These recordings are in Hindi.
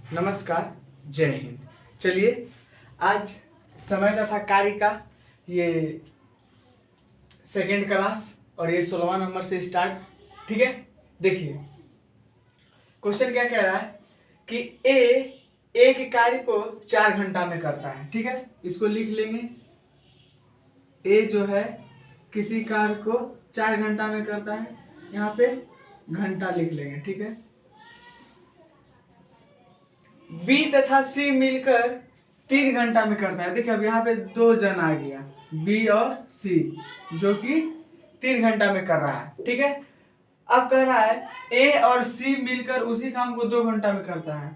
नमस्कार, जय हिंद। चलिए आज समय तथा कार्य का ये सेकेंड क्लास और ये 16वां नंबर से स्टार्ट। ठीक है, देखिए क्वेश्चन क्या कह रहा है कि ए एक कार्य को 4 घंटा में करता है। ठीक है, इसको लिख लेंगे। ए जो है किसी कार्य को 4 घंटा में करता है, यहाँ पे घंटा लिख लेंगे। ठीक है, बी तथा सी मिलकर 3 घंटा में करता है। देखिए अब यहाँ पे 2 जन आ गया, बी और सी, जो कि 3 घंटा में कर रहा है। ठीक है, अब कह रहा है ए और सी मिलकर उसी काम को 2 घंटा में करता है।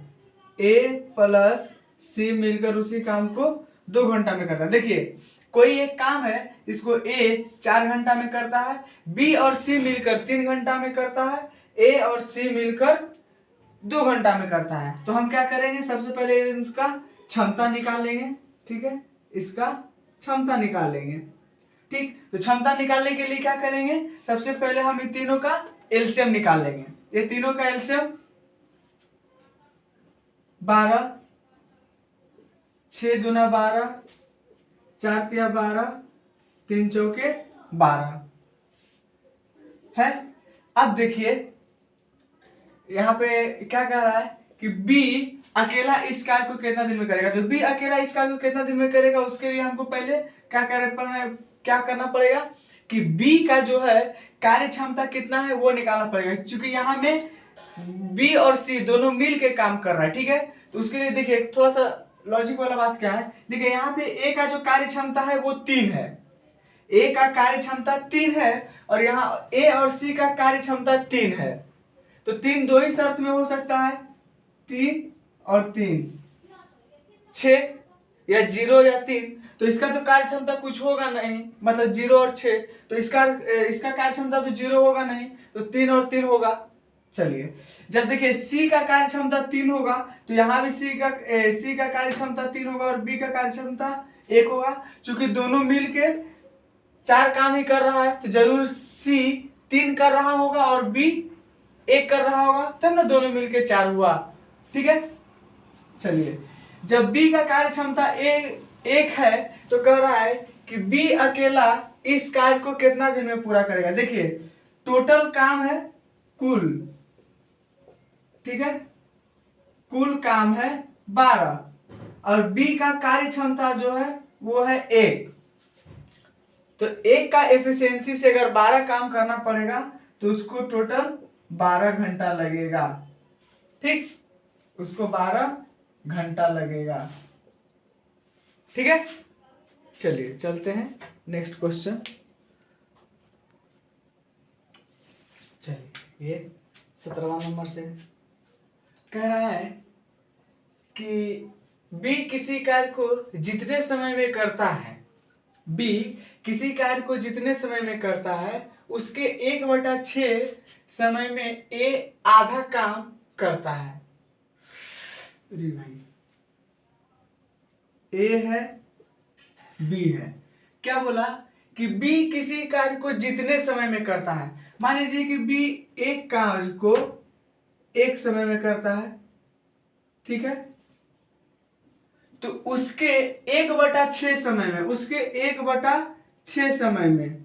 ए प्लस सी मिलकर उसी काम को 2 घंटा में करता है। देखिए कोई एक काम है इसको ए 4 घंटा में करता है, बी और सी मिलकर 3 घंटा में करता है, ए और सी मिलकर 2 घंटा में करता है। तो हम क्या करेंगे, सबसे पहले इसका क्षमता निकाल लेंगे। ठीक है, इसका क्षमता निकाल लेंगे। ठीक, तो क्षमता निकालने के लिए क्या करेंगे, सबसे पहले हम इन तीनों का एलसीएम निकाल लेंगे। ये तीनों का एलसीएम 12, 6 दूना 12, 4 तिया 12, 3 चौके 12 है। अब देखिए यहाँ पे क्या कह रहा है कि बी अकेला इस कार्य को कितना दिन में करेगा। जो बी अकेला इस कार्य को कितना दिन में करेगा उसके लिए हमको पहले क्या करना पड़ेगा कि बी का जो है कार्य क्षमता कितना है वो निकालना पड़ेगा, क्योंकि यहाँ में बी और सी दोनों मिल के काम कर रहा है। ठीक है, तो उसके लिए देखिए थोड़ा सा लॉजिक वाला बात क्या है। देखिए यहाँ पे ए का जो कार्य क्षमता है वो 3 है, ए का कार्य क्षमता 3 है और यहाँ ए और सी का कार्य क्षमता 3 है। तो 3 दो ही शर्त में हो सकता है, 3 और 3 6 या 0 या 3। तो इसका तो कार्य क्षमता कुछ होगा नहीं, मतलब 0 और 6, तो इसका कार्य क्षमता तो 0 होगा नहीं, तो 3 और 3 होगा। चलिए जब देखिए C का कार्य क्षमता 3 होगा तो यहाँ भी C का कार्य क्षमता 3 होगा और B का कार्य क्षमता 1 होगा। चूंकि दोनों मिलके 4 काम ही कर रहा है तो जरूर C 3 कर रहा होगा और B 1 कर रहा होगा, तब ना दोनों मिलके 4 हुआ। ठीक है, चलिए जब B का कार्य क्षमता 1 है तो कह रहा है कि B अकेला इस कार्य को कितना दिन में पूरा करेगा। देखिए टोटल काम है कुल, ठीक है, कुल काम है 12 और B का कार्य क्षमता जो है वो है 1। तो 1 का एफिशिएंसी से अगर 12 काम करना पड़ेगा तो उसको टोटल 12 घंटा लगेगा। ठीक, उसको 12 घंटा लगेगा। ठीक है, चलिए चलते हैं नेक्स्ट क्वेश्चन। चलिए ये 17वां नंबर से कह रहा है कि बी किसी कार्य को जितने समय में करता है, बी किसी कार्य को जितने समय में करता है उसके 1/6 समय में ए आधा काम करता है। भाई ए है बी है, क्या बोला कि बी किसी कार्य को जितने समय में करता है। मान लीजिए कि बी एक कार्य को 1 समय में करता है, ठीक है, तो उसके 1/6 समय में, उसके 1/6 समय में,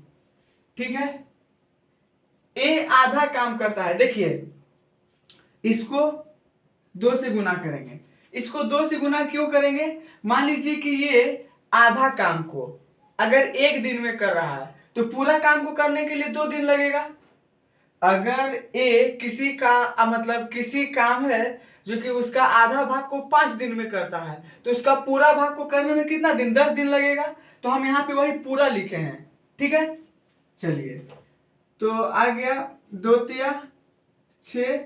ठीक है, ए आधा काम करता है। देखिए इसको 2 से गुना करेंगे। इसको 2 से गुना क्यों करेंगे, मान लीजिए कि ये आधा काम को अगर 1 दिन में कर रहा है तो पूरा काम को करने के लिए 2 दिन लगेगा। अगर ए किसी का मतलब किसी काम है जो कि उसका आधा भाग को 5 दिन में करता है तो उसका पूरा भाग को करने में कितना दिन, 10 दिन लगेगा। तो हम यहाँ पे वही पूरा लिखे हैं। ठीक है, चलिए तो आ गया 2 तिया 6,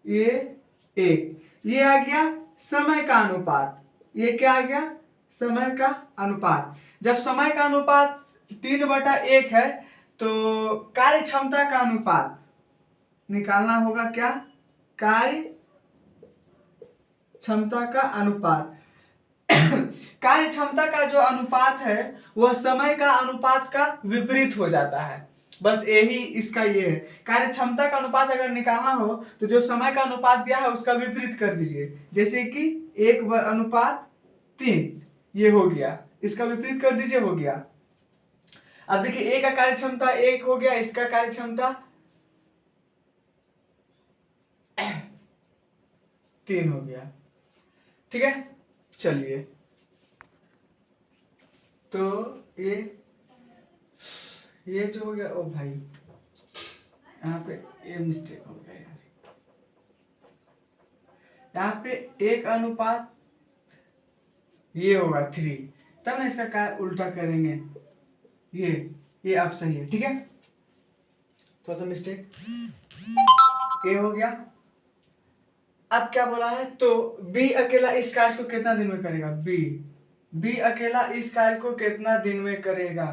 ये 1, ये आ गया समय का अनुपात। ये क्या आ गया, समय का अनुपात। जब समय का अनुपात 3/1 है तो कार्य क्षमता का अनुपात निकालना होगा। क्या, कार्य क्षमता का अनुपात कार्य क्षमता का जो अनुपात है वह समय का अनुपात का विपरीत हो जाता है। बस यही इसका ये है। कार्य क्षमता का अनुपात अगर निकालना हो तो जो समय का अनुपात दिया है उसका विपरीत कर दीजिए, जैसे कि 1/3 ये हो गया, इसका विपरीत कर दीजिए, हो गया। अब देखिए ए का कार्य क्षमता 1 हो गया, इसका कार्य क्षमता 3 हो गया। ठीक है, चलिए तो ये जो हो गया, ओ भाई यहाँ पे ये मिस्टेक हो गया यार, यहाँ पे 1/, ये होगा 3, तब ना इसका कार्य उल्टा करेंगे, ये अब सही है। ठीक है, थोड़ा सा मिस्टेक, ये हो गया। अब क्या बोला है, तो बी अकेला इस कार्य को कितना दिन में करेगा, बी अकेला इस कार्य को कितना दिन में करेगा।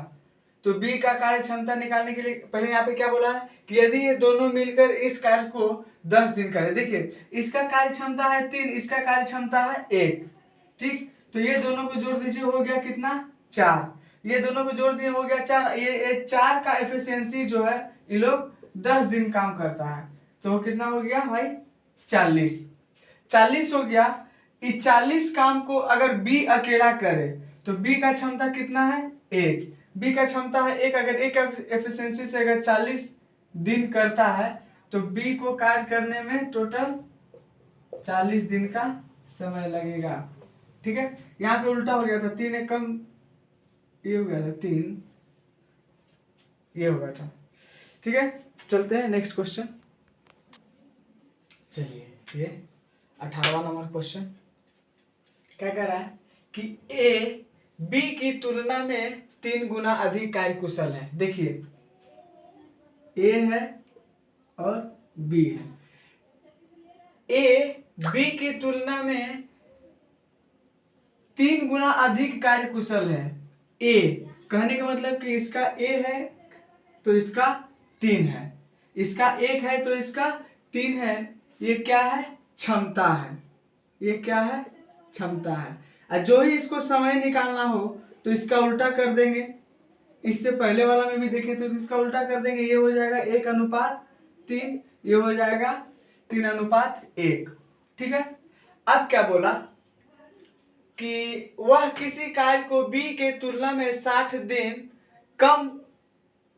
तो बी का कार्य क्षमता निकालने के लिए पहले यहाँ पे क्या बोला है कि यदि ये दोनों मिलकर इस कार्य को 10 दिन करे, देखिए इसका कार्य क्षमता है 3, इसका कार्य क्षमता है 1, ठीक। तो ये दोनों को जोड़ दीजिए, हो गया कितना, 4, ये दोनों को जोड़ दिए हो गया 4, ये 4 का एफिशिएंसी जो है ये लोग 10 दिन काम करता है, तो कितना हो गया भाई, 40 हो गया। इस 40 काम को अगर बी अकेला करे तो बी का क्षमता कितना है, 1, बी का क्षमता है 1, अगर एक एफिशिएंसी से अगर 40 दिन करता है तो बी को कार्य करने में टोटल 40 दिन का समय लगेगा। ठीक है, यहाँ पे उल्टा हो गया था, 3 एक कम, ये हो गया था 3, ये हो गया था। ठीक है, चलते हैं नेक्स्ट क्वेश्चन। चलिए ये 18वां नंबर क्वेश्चन क्या कह रहा है कि ए बी की तुलना में 3 गुना अधिक कार्यकुशल है। देखिए ए है और बी है, ए बी की तुलना में 3 गुना अधिक कार्यकुशल है। ए कहने का मतलब कि इसका ए है तो इसका 3 है, इसका 1 है तो इसका 3 है, ये क्या है, क्षमता है, ये क्या है, क्षमता है। और जो ही इसको समय निकालना हो तो इसका उल्टा कर देंगे, इससे पहले वाला में भी देखें तो इसका उल्टा कर देंगे, ये हो जाएगा 1/3, ये हो जाएगा 3/1। ठीक है, अब क्या बोला कि वह किसी कार्य को बी के तुलना में 60 दिन कम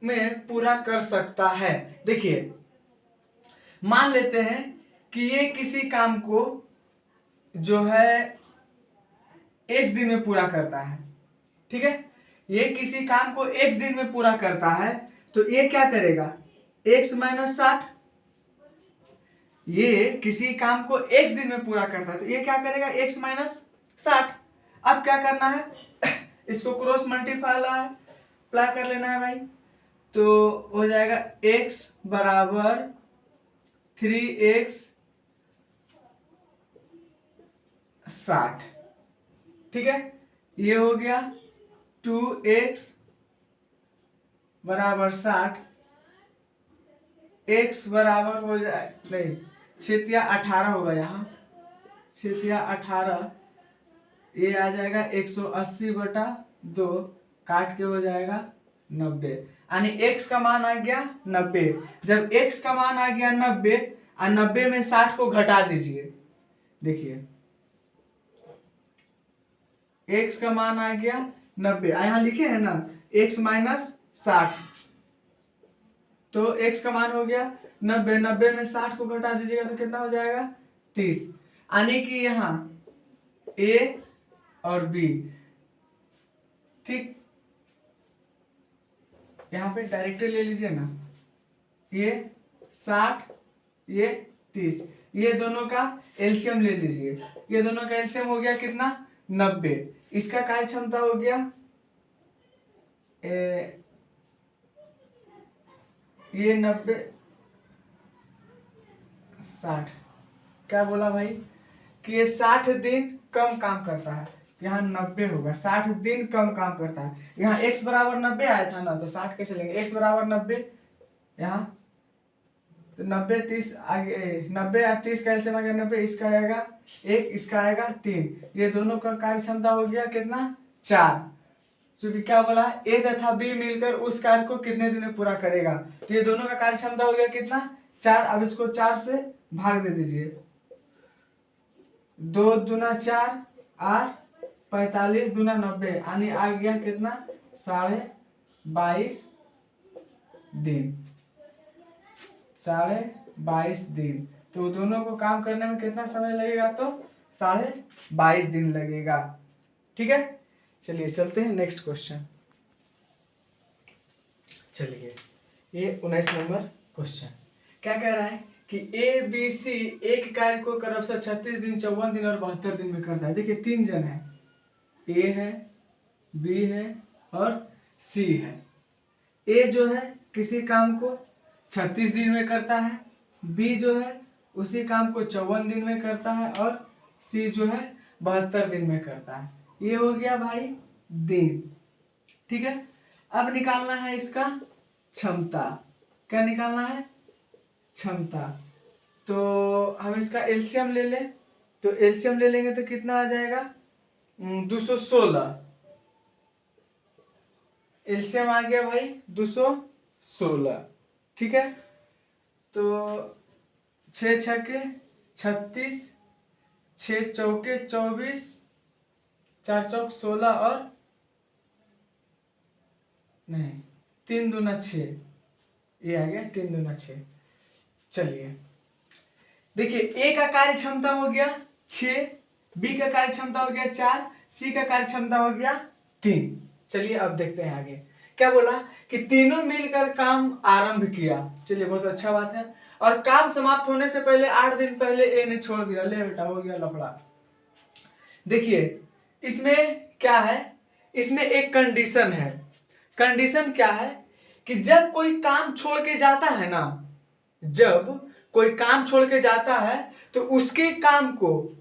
में पूरा कर सकता है। देखिए मान लेते हैं कि ये किसी काम को जो है एक दिन में पूरा करता है। ठीक है, ये किसी काम को एक दिन में पूरा करता है तो ये क्या करेगा, x - 60, ये किसी काम को एक दिन में पूरा करता है तो ये क्या करेगा, x - 60। अब क्या करना है, इसको क्रॉस मल्टीप्लाई कर लेना है भाई, तो हो जाएगा x बराबर 3x 60। ठीक है, ये हो गया 2x बराबर 60, x बराबर हो जाए, नहीं 18 होगा, यहाँ 18, ये आ जाएगा 180/2, काट के हो जाएगा 90, यानी x का मान आ गया 90। जब x का मान आ गया 90 और 90 में 60 को घटा दीजिए, देखिए x का मान आ गया 90, यहाँ लिखे हैं ना x - 60, तो x का मान हो गया 90, 90 में 60 को घटा दीजिएगा तो कितना हो जाएगा, 30, यानी कि यहाँ a और b, ठीक, यहाँ पे डायरेक्टली ले लीजिए ना, ये 60 ये 30, ये दोनों का एलसीएम ले लीजिए, ये दोनों का एलसीएम हो गया कितना, 90, इसका कार्य क्षमता हो गया ये 90 60, क्या बोला भाई कि ये 60 दिन कम काम करता है, यहाँ 90 होगा, 60 दिन कम काम करता है। यहाँ x बराबर 90 आया था ना, तो 60 कैसे लेंगे, x बराबर 90, यहाँ तो 90 30 आगे, 90 और 30 का एलसीएम आ गया 90, इसका आएगा 1, इसका आएगा 3, ये दोनों का कार्य क्षमता हो गया कितना, 4। क्योंकि क्या बोला, ए तथा बी मिलकर उस कार्य को कितने दिन में पूरा करेगा। तो ये दोनों का कार्य क्षमता हो गया कितना, 4। अब इसको 4 से भाग दे दीजिए, 2 दूना 4, 8, 45 दूना 90, यानी आ गया कितना, 22.5 दिन, 22.5 दिन। तो दोनों को काम करने में कितना समय लगेगा, तो 22.5 दिन लगेगा। ठीक है, चलिए चलते हैं नेक्स्ट क्वेश्चन। चलिए ये 19 नंबर क्वेश्चन क्या कह रहा है कि ए बी सी एक कार्य को क्रमशः 36 दिन, 54 दिन और 72 दिन में करता है। देखिए 3 जन है, ए है, बी है और सी है। ए जो है किसी काम को 36 दिन में करता है, बी जो है उसी काम को 54 दिन में करता है और सी जो है 72 दिन में करता है। ये हो गया भाई दिन। ठीक है, अब निकालना है इसका क्षमता। क्या निकालना है, क्षमता। तो हम इसका एलसीएम ले लें, तो एलसीएम ले लेंगे तो कितना आ जाएगा, 216। एलसीएम आ गया भाई 216। ठीक है, तो 6 छके 36, 6 चौके 24, 4 चौक 16 और नहीं 3 दूना 6, ये आ गया 3 दूना 6। चलिए देखिए, ए का कार्य क्षमता हो गया 6, बी का कार्य क्षमता हो गया 4, सी का कार्य क्षमता हो गया 3। चलिए अब देखते हैं आगे क्या बोला कि तीनों मिलकर काम आरंभ किया। चलिए बहुत अच्छा बात है। और काम समाप्त होने से पहले 8 दिन पहले ए ने छोड़ दिया। ले बेटा, हो गया लफड़ा। देखिए इसमें क्या है, इसमें एक कंडीशन है। कंडीशन क्या है कि जब कोई काम छोड़ के जाता है ना, जब कोई काम छोड़ के जाता है तो उसके काम को,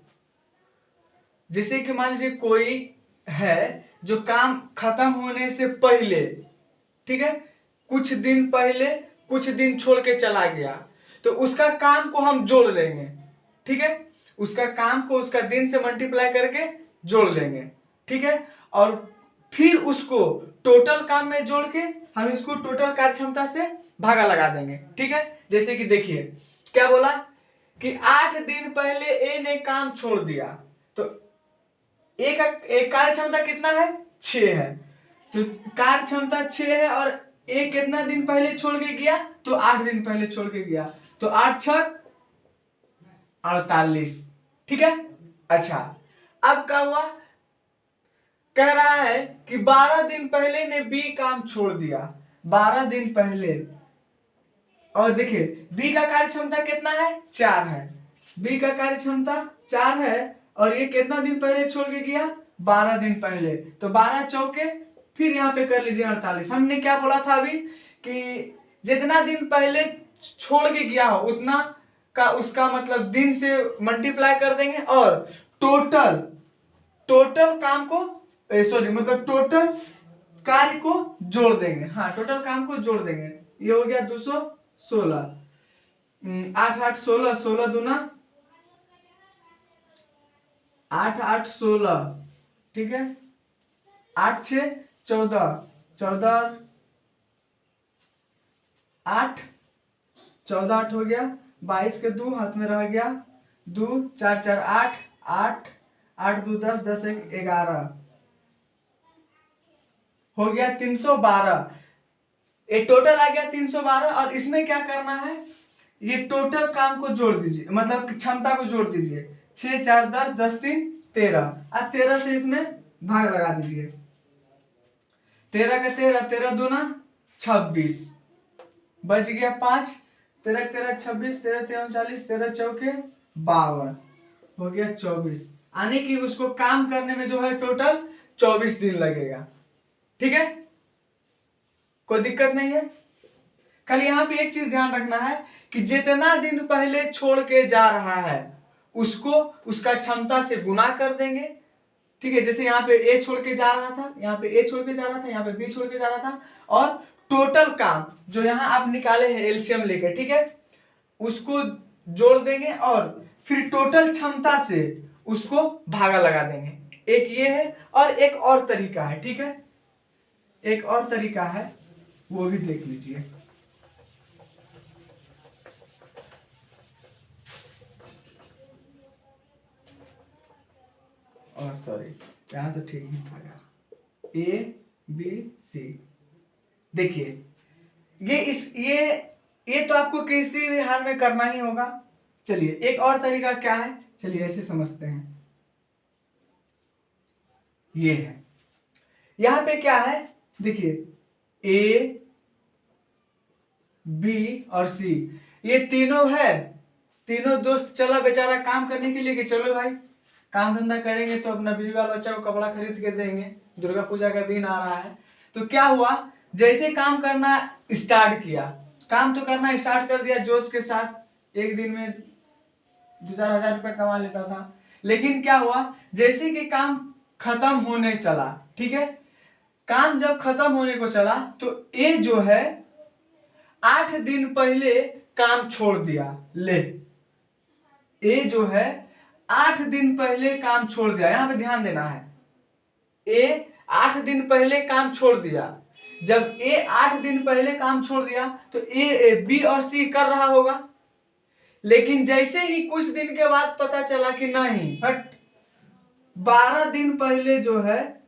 जैसे कि मान लीजिए कोई है जो काम खत्म होने से पहले, ठीक है, कुछ दिन पहले कुछ दिन छोड़ के चला गया, तो उसका काम को हम जोड़ लेंगे। ठीक है, उसका काम को उसका दिन से मल्टीप्लाई करके जोड़ लेंगे। ठीक है, और फिर उसको टोटल काम में जोड़ के हम इसको टोटल कार्य क्षमता से भागा लगा देंगे। ठीक है, जैसे कि देखिए क्या बोला कि 8 दिन पहले ए ने काम छोड़ दिया, तो ए का कार्य क्षमता कितना है, 6 है। तो कार्य क्षमता 6 है और ए कितना दिन पहले छोड़ के गया, तो 8 दिन पहले छोड़ के गया, तो 8 छक 48। ठीक है, अच्छा अब क्या हुआ, कह रहा है कि 12 दिन पहले ने बी काम छोड़ दिया, 12 दिन पहले। और देखिए बी का कार्य क्षमता कितना है, 4 है। बी का कार्य क्षमता 4 है और ये कितना दिन पहले छोड़ के गया, 12 दिन पहले। तो 12 चौके, फिर यहाँ पे कर लीजिए 48। हमने क्या बोला था अभी कि जितना दिन पहले छोड़ के गया हो उतना का उसका मतलब दिन से मल्टीप्लाई कर देंगे और टोटल काम को सॉरी मतलब टोटल कार्य को जोड़ देंगे। हाँ, टोटल काम को जोड़ देंगे। ये हो गया 216। 8 8 16, 16 दूना 8 8 16। ठीक है, 8 6 14, 14 8, 14 8 हो गया, 22 के 2 हाथ में रह गया, 2 4 4 8, 8 8 2 10, 10 1 11, हो गया 312। ये टोटल आ गया 312। और इसमें क्या करना है, ये टोटल काम को जोड़ दीजिए, मतलब क्षमता को जोड़ दीजिए। 6 4 10, 10 3 13। अब 13 से इसमें भाग लगा दीजिए। 13 का 13, 13 दूना 26, बच गया 5, 13 13 26, 13 13 40, 13 चौके 52, हो गया 24। यानी कि उसको काम करने में जो है टोटल 24 दिन लगेगा। ठीक है, कोई दिक्कत नहीं है। खाली यहाँ पे एक चीज ध्यान रखना है कि जितना दिन पहले छोड़ के जा रहा है उसको उसका क्षमता से गुना कर देंगे। ठीक है, जैसे यहाँ पे ए छोड़ के जा रहा था, यहाँ पे ए छोड़ के जा रहा था, यहाँ पे बी छोड़ के जा रहा था, और टोटल काम जो यहाँ आप निकाले हैं एलसीएम लेके, ठीक है, उसको जोड़ देंगे और फिर टोटल क्षमता से उसको भागा लगा देंगे। एक ये है और एक और तरीका है। ठीक है, एक और तरीका है, वो भी देख लीजिए। और सॉरी, यहाँ तो ठीक ही था यार, ए बी सी। देखिए ये तो आपको किसी भी हाल में करना ही होगा। चलिए एक और तरीका क्या है, चलिए ऐसे समझते हैं। ये है, यहाँ पे क्या है, देखिए ए बी और सी, ये तीनों है, तीनों दोस्त चला बेचारा काम करने के लिए कि चलो भाई काम धंधा करेंगे तो अपना बीवी बाल बच्चा को कपड़ा खरीद के देंगे, दुर्गा पूजा का दिन आ रहा है। तो क्या हुआ, जैसे काम करना स्टार्ट किया, काम तो करना स्टार्ट कर दिया जोश के साथ, एक दिन में 2-4 हजार रुपये कमा लेता था। लेकिन क्या हुआ, जैसे कि काम खत्म होने चला, ठीक है, काम जब खत्म होने को चला तो ये जो है 8 दिन पहले काम छोड़ दिया। ले, ए जो है 8 दिन पहले काम छोड़ दिया, यहां पे ध्यान देना है। ए 8 दिन पहले काम छोड़ दिया। जब ए 8 दिन पहले काम छोड़ दिया तो ए बी और सी कर रहा होगा। लेकिन जैसे ही कुछ दिन के बाद पता चला कि नहीं हट, 12 दिन पहले जो है,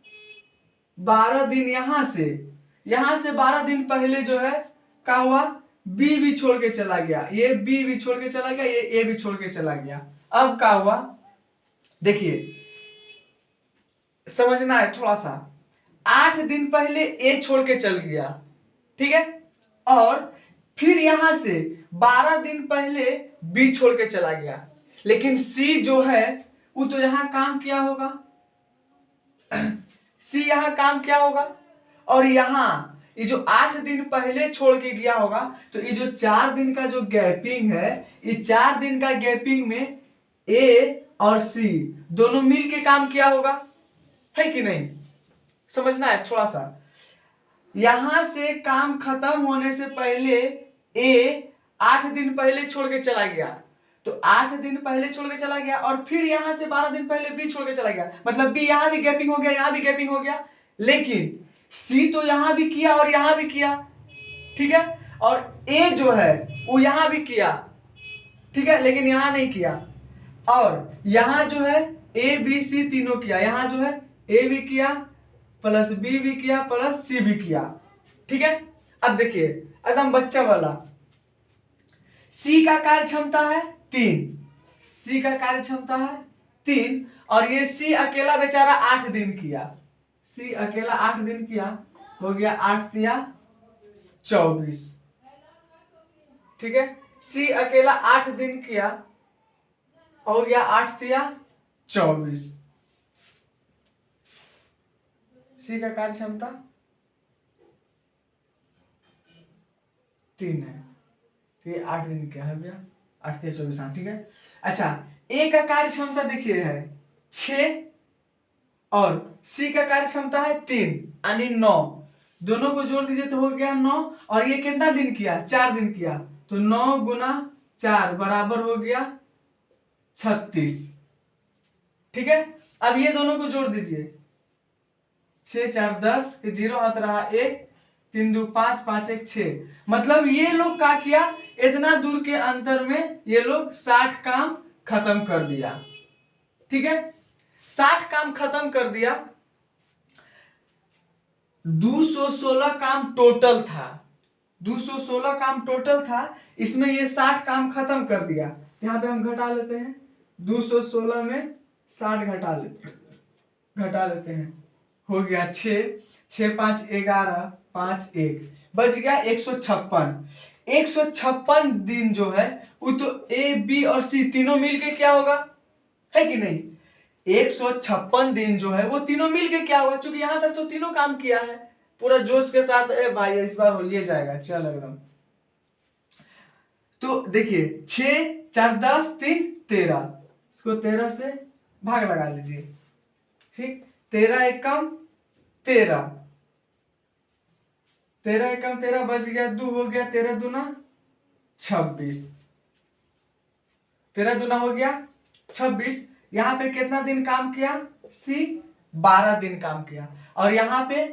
12 दिन यहां से 12 दिन पहले जो है क्या हुआ, बी भी छोड़ के चला गया, ये बी भी छोड़ के चला गया, ये ए भी छोड़ के चला गया। अब क्या हुआ, देखिए समझना है थोड़ा सा। 8 दिन पहले ए छोड़ के चल गया, ठीक है, और फिर यहां से 12 दिन पहले बी छोड़ के चला गया। लेकिन सी जो है वो तो यहां काम किया होगा, सी यहां काम किया होगा, और यहां ये जो 8 दिन पहले छोड़ के गया होगा, तो ये जो 4 दिन का जो गैपिंग है, ये 4 दिन का गैपिंग में ए और सी दोनों मिल के काम किया होगा, है कि नहीं? समझना है थोड़ा सा। यहां से काम खत्म होने से पहले ए 8 दिन पहले छोड़ के चला गया, तो 8 दिन पहले छोड़ के चला गया, और फिर यहां से 12 दिन पहले बी छोड़ के चला गया, मतलब बी यहां भी गैपिंग हो गया, यहां भी गैपिंग हो गया। लेकिन सी तो यहां भी किया और यहां भी किया, ठीक है, और ए जो है वो यहां भी किया, ठीक है, लेकिन यहां नहीं किया। और यहां जो है ए बी सी तीनों किया, यहां जो है ए भी किया प्लस बी भी किया प्लस सी भी किया, ठीक है। अब देखिए एकदम बच्चा वाला, सी का कार्य क्षमता है 3, सी का कार्य क्षमता है 3, और ये सी अकेला बेचारा 8 दिन किया, सी अकेला 8 दिन किया, हो गया 8×3=24, ठीक है, सी अकेला 8 दिन किया, हो गया 8×3=24। सी का कार्य क्षमता 3 है, फिर 8 दिन क्या है भैया, 8×3=24, हाँ ठीक है। अच्छा, ए का कार्य क्षमता देखिए है 6, और सी का कार्य क्षमता है 3 यानी 9, दोनों को जोड़ दीजिए तो हो गया 9, और ये कितना दिन किया, 4 दिन किया, तो 9×4 बराबर हो गया 36, ठीक है। अब ये दोनों को जोड़ दीजिए, 6×4=10, 0 हाथ रहा 1, 3×2=5, 5×1=6, मतलब ये लोग क्या किया, इतना दूर के अंतर में ये लोग 60 काम खत्म कर दिया, ठीक है, 60 काम खत्म कर दिया। 216 काम टोटल था, 216 काम टोटल था, इसमें ये 60 काम खत्म कर दिया। यहाँ पे हम घटा लेते हैं, 216 में 60 घटा लेते हैं, हो गया 6, 6×5=11, 5×1 बच गया 156। 156 दिन जो है वो तो ए बी और सी तीनों मिलके क्या होगा, है कि नहीं? 156 दिन जो है वो तीनों मिलके क्या होगा, क्योंकि यहां तक तो तीनों काम किया है पूरा जोश के साथ। भाई इस बार हो ये जाएगा, चल एकदम। तो देखिए 6×4=10, 3×13, इसको 13 से भाग लगा लीजिए, ठीक, 13×1=13, 13×1=13 बच गया 2, हो गया 13×2=26, 13×2 हो गया 26। यहाँ पे कितना दिन काम किया, सी 12 दिन काम किया, और यहाँ पे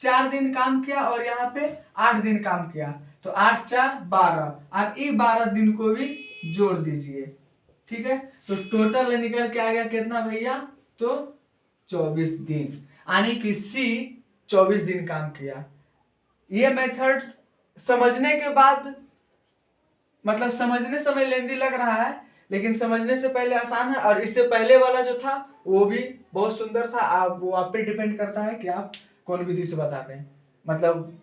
4 दिन काम किया और यहाँ पे 8 दिन काम किया, तो 8 4 12, अब ये 12 दिन को भी जोड़ दीजिए। ठीक है, तो टोटल निकल के आ गया कितना भैया, तो 24 दिन, यानी कि सी 24 दिन काम किया। ये मेथड समझने के बाद, मतलब समझने समय लेंदी लग रहा है, लेकिन समझने से पहले आसान है। और इससे पहले वाला जो था वो भी बहुत सुंदर था। वो आप पे डिपेंड करता है कि आप कौन विधि से बताते हैं, मतलब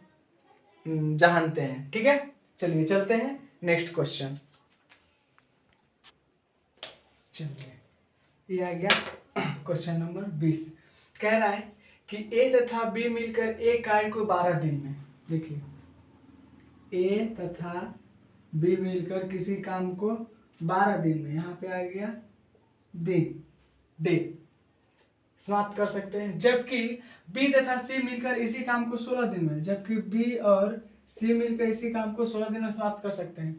जानते हैं। ठीक है, चलिए चलते हैं नेक्स्ट क्वेश्चन। चलिए, ये आ गया क्वेश्चन नंबर 20। कह रहा है कि ए तथा बी मिलकर एक कार्य को 12 दिन में, देखिए ए तथा बी मिलकर किसी काम को 12 दिन में, यहाँ पे आ गया दिन, डे, समाप्त कर सकते हैं। जबकि बी तथा सी मिलकर इसी काम को 16 दिन में, जबकि बी और सी मिलकर इसी काम को 16 दिन में समाप्त कर सकते हैं।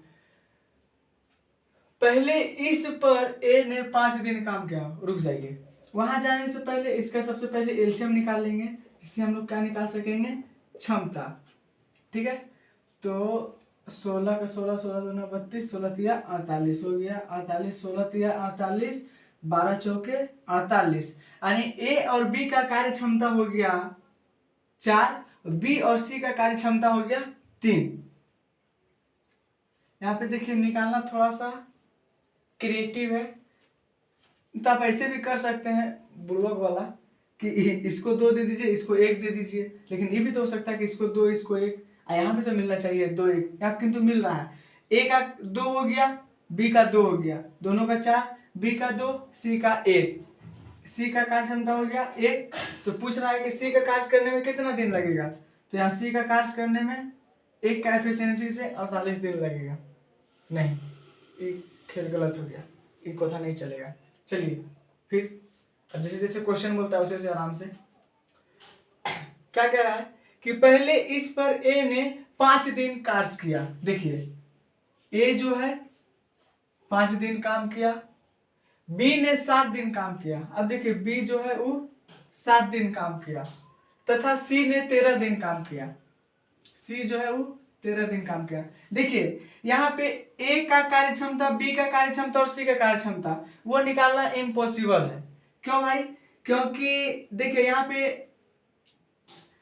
पहले इस पर ए ने 5 दिन काम किया। रुक जाइए, वहां जाने से पहले इसका सबसे पहले एलसीएम निकाल लेंगे, जिससे हम लोग क्या निकाल सकेंगे, क्षमता। ठीक है, तो 16 का 16, 16 दूना 32, 16 तिया 48 हो गया, 48, 16 तिया 48, 12 चौके 48, यानी ए और बी का कार्य क्षमता हो गया 4, बी और सी का कार्य क्षमता हो गया 3। यहाँ पे देखिए निकालना थोड़ा सा क्रिएटिव है, तो आप ऐसे भी कर सकते हैं बुर्बक वाला कि इसको 2 दे दीजिए, इसको 1 दे दीजिए। लेकिन ये भी तो हो सकता है कि इसको 2 इसको 1, यहाँ भी तो मिलना चाहिए 2 1, यहाँ किंतु मिल रहा है। ए का 2 हो गया, बी का 2 हो गया, दोनों का 4, बी का 2, सी का 1, सी का कार्य क्षमता हो गया 1। तो पूछ रहा है कि सी का कार्य करने में कितना दिन लगेगा, तो यहाँ सी का कार्य करने में 1 का एफिशिएंसी से 48 दिन लगेगा। नहीं, ये खेल गलत हो गया, ये कथा नहीं चलेगा। चलिए फिर, अब जैसे जैसे क्वेश्चन बोलता है उसे उसे आराम से। क्या कह रहा है कि पहले इस पर ए ने 5 दिन कार्य किया। देखिए ए जो है 5 दिन काम किया, बी ने 7 दिन काम किया। अब देखिए बी जो है वो 7 दिन काम किया, तथा सी ने 13 दिन काम किया। सी जो है वो 13 दिन काम किया। देखिए यहाँ पे ए का कार्य क्षमता, बी का कार्य क्षमता और सी का कार्य क्षमता वो निकालना इम्पॉसिबल है। क्यों भाई, क्योंकि देखिए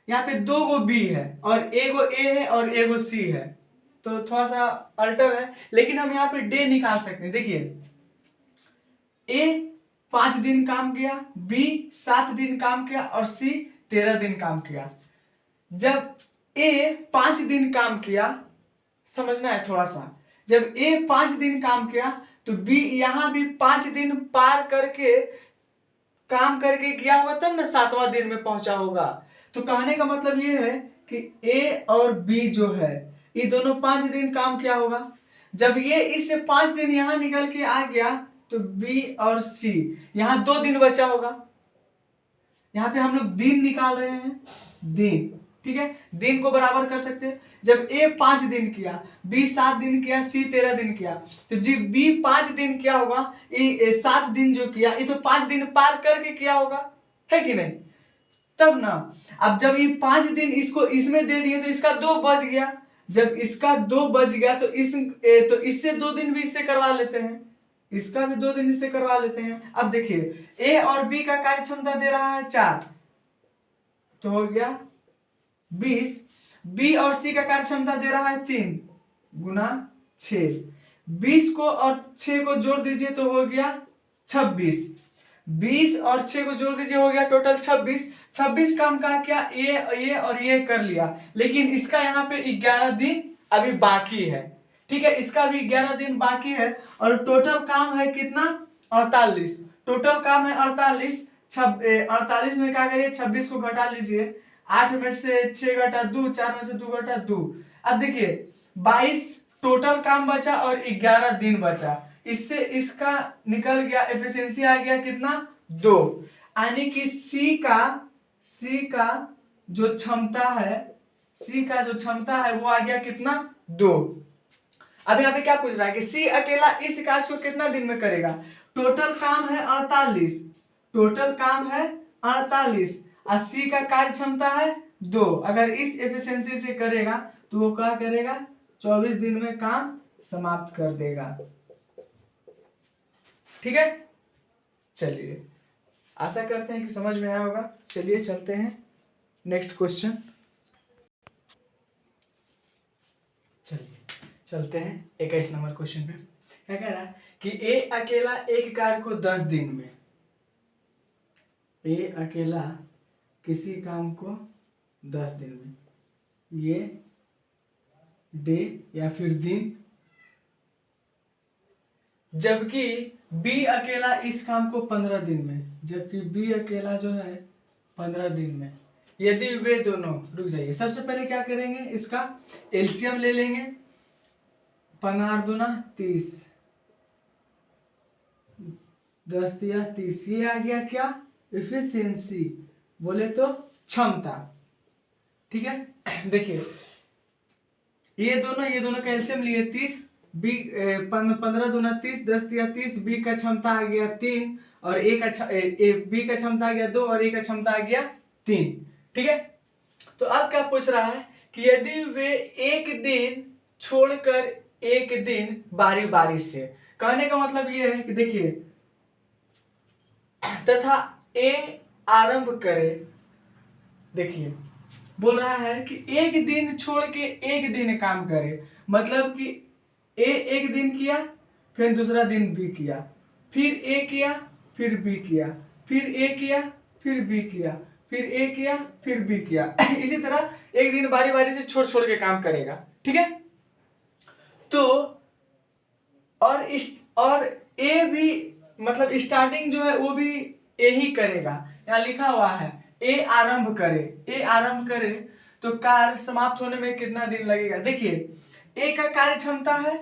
यहाँ पे 2 गो बी है और एगो ए है और एगो सी है, तो थोड़ा सा अल्टर है। लेकिन हम यहाँ पे डे निकाल सकते हैं। देखिए ए 5 दिन काम किया, बी 7 दिन काम किया और सी 13 दिन काम किया। जब ए 5 दिन काम किया, समझना है थोड़ा सा, जब ए 5 दिन काम किया तो बी यहां भी 5 दिन पार करके काम करके गया होगा, तब ना 7वां दिन में पहुंचा होगा। तो कहने का मतलब ये है कि ए और बी जो है ये दोनों 5 दिन काम किया होगा। जब ये इससे 5 दिन यहां निकल के आ गया तो बी और सी यहां 2 दिन बचा होगा। यहाँ पे हम लोग दिन निकाल रहे हैं, दिन। ठीक है, दिन को बराबर कर सकते हैं। जब ए 5 दिन किया, बी 7 दिन किया, सी 13 दिन किया, तो जी बी 5 दिन क्या होगा, ये 7 दिन जो किया ये तो 5 दिन पार करके किया होगा, है कि नहीं, तब ना। अब जब ये 5 दिन इसको इसमें दे दिए तो इसका 2 बच गया। जब इसका 2 बच गया तो इससे 2 दिन भी इससे करवा लेते हैं, इसका भी 2 दिन इससे करवा लेते हैं। अब देखिए ए और बी का कार्य क्षमता दे रहा है 4, तो हो गया 20। बी और सी का कार्य क्षमता दे रहा है 3 गुना 6, 20 को और 6 को जोड़ दीजिए तो हो गया 26, 20 और 6 को जोड़ दीजिए हो गया टोटल 26। 26 काम का क्या, ये और ये कर लिया, लेकिन इसका यहाँ पे 11 दिन अभी बाकी है। ठीक है, इसका भी 11 दिन बाकी है और टोटल काम है कितना, 48। टोटल काम है 48। 48 में क्या करिए, 26 को घटा लीजिए, 8 में से 6 घटा 2, 4 में से 2 घटा 2। अब देखिए 22 टोटल काम बचा और 11 दिन बचा, इससे इसका निकल गया एफिशिएंसी आ गया कितना, 2। यानी कि सी का जो क्षमता है, सी का जो क्षमता है वो आ गया कितना, 2। अब यहाँ पे क्या पूछ रहा है कि सी अकेला इस कार्य को कितना दिन में करेगा। टोटल काम है 48, टोटल काम है 48 और सी का कार्य क्षमता है 2। अगर इस एफिशिएंसी से करेगा तो वो क्या करेगा, 24 दिन में काम समाप्त कर देगा। ठीक है, चलिए आशा करते हैं कि समझ में आया होगा। चलिए चलते हैं नेक्स्ट क्वेश्चन। चलिए चलते हैं 21 नंबर क्वेश्चन पे। क्या कह रहा है कि ए अकेला एक कार्य को 10 दिन में, ए अकेला किसी काम को 10 दिन में, ये डे या फिर दिन, जबकि बी अकेला इस काम को 15 दिन में, जबकि बी अकेला जो है 15 दिन में, यदि वे दोनों, रुक जाइए, सबसे पहले क्या करेंगे, इसका एलसीएम ले लेंगे। 15 दूना 30, 10 दिया 30, ये आ गया क्या, एफिशिएंसी, बोले तो क्षमता। ठीक है, देखिए ये दोनों का एलसीएम लिए 30, बी 15 दूना 30, 10 दिया 30, बी का क्षमता आ गया 3 और ए का बी का क्षमता आ गया 2 और ए का क्षमता आ गया 3। ठीक है, तो अब क्या पूछ रहा है कि यदि वे एक दिन छोड़कर एक दिन बारी बारी से, कहने का मतलब ये है कि देखिए, तथा ए आरंभ करे, देखिए बोल रहा है कि एक दिन छोड़ के एक दिन काम करे, मतलब कि ए एक दिन किया, फिर दूसरा दिन बी किया, फिर ए किया, फिर बी किया, फिर ए किया, फिर बी किया, फिर ए किया, फिर बी किया। इसी तरह एक दिन बारी बारी से छोड़ छोड़ के काम करेगा। ठीक है, तो और ए भी, मतलब स्टार्टिंग जो है वो भी ए ही करेगा। यहाँ लिखा हुआ है ए आरंभ करे, ए आरंभ करे तो कार्य समाप्त होने में कितना दिन लगेगा। देखिए ए का कार्य क्षमता है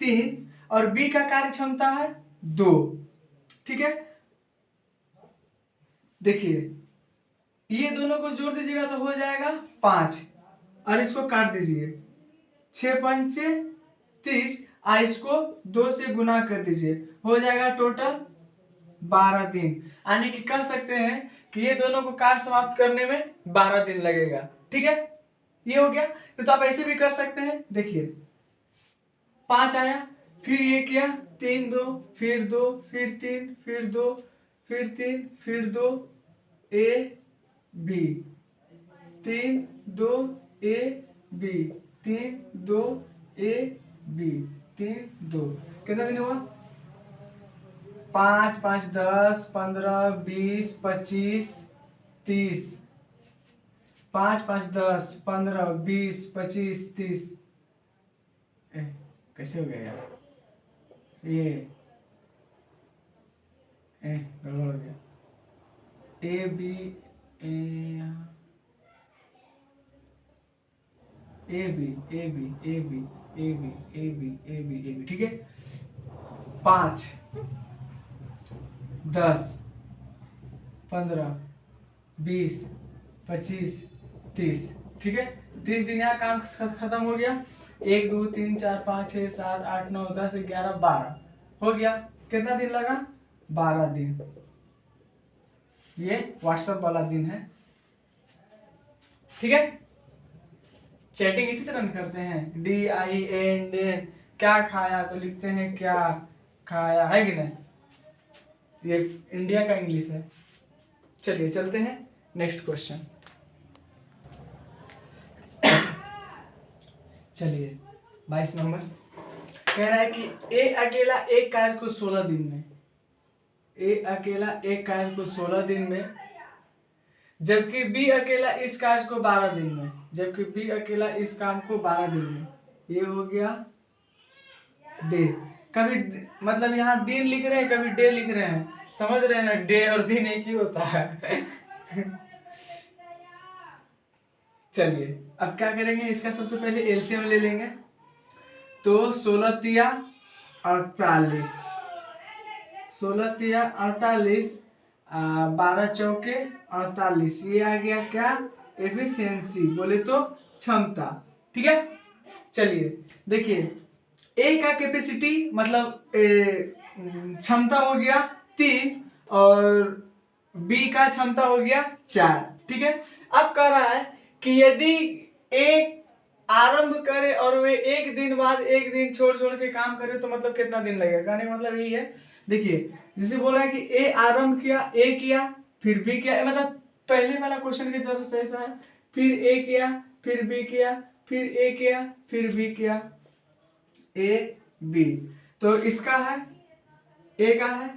3 और बी का कार्य क्षमता है 2। ठीक है, देखिए ये दोनों को जोड़ दीजिएगा तो हो जाएगा 5 और इसको काट दीजिए, 6 पंचे 30, इसको 2 से गुना कर दीजिए, हो जाएगा टोटल 12 दिन। यानी कि कह सकते हैं कि ये दोनों को कार्य समाप्त करने में 12 दिन लगेगा। ठीक है, ये हो गया। तो आप ऐसे भी कर सकते हैं, देखिए 5 आया, फिर ये किया 3 2, फिर 2, फिर 3, फिर 2, फिर 3, फिर 2, A B, 3 2 A B, 3 2 A B, 3 2, कितना दिन हुआ, 5 5 10 15 20 25 30, 5 5 10 15 20 25 30, कैसे हो गया यार, ये गड़बड़ हो गया, A B A B A B A B A B A B A B A B. ठीक है, 5 10 15 20 25 30। ठीक है, 30 दिन यहाँ काम खत्म हो गया। 1 2 3 4 5 6 7 8 9 10 11 12 हो गया। कितना दिन लगा, 12 दिन। ये व्हाट्सएप वाला दिन है। ठीक है, चैटिंग इसी तरह करते हैं, DIN, क्या खाया तो लिखते हैं क्या खाया, है कि नहीं, ये इंडिया का इंग्लिश है। चलिए चलते हैं नेक्स्ट क्वेश्चन। चलिए 22 नंबर कह रहा है कि ए अकेला एक कार्य को 16 दिन में, ए अकेला एक कार्य को 16 दिन में, जबकि बी अकेला इस कार्य को 12 दिन में, जबकि बी अकेला इस काम को 12 दिन में। ये हो गया डे, कभी मतलब यहाँ दिन लिख रहे हैं, कभी डे लिख रहे हैं, समझ रहे हैं ना, डे और दिन एक ही होता है। चलिए अब क्या करेंगे, इसका सबसे पहले एलसीएम ले लेंगे। तो 16 तिया 48, 16 तिया 48, 12 चौके 48, ये आ गया क्या, एफिशिएंसी, बोले तो क्षमता। ठीक है, चलिए देखिए ए का कैपेसिटी मतलब क्षमता हो गया 3 और बी का क्षमता हो गया 4। ठीक है। अब कह रहा है कि यदि एक आरंभ करे और वे एक दिन बाद एक दिन छोड़ छोड़ के काम करे तो मतलब कितना दिन लगेगा। कहने का मतलब यही है, देखिए जिसे बोल रहा है कि ए आरंभ किया, ए किया, फिर बी किया, मतलब पहले वाला क्वेश्चन की तरह से ऐसा है, फिर ए किया, फिर बी किया, फिर ए किया, फिर बी किया, ए बी। तो इसका है, ए का है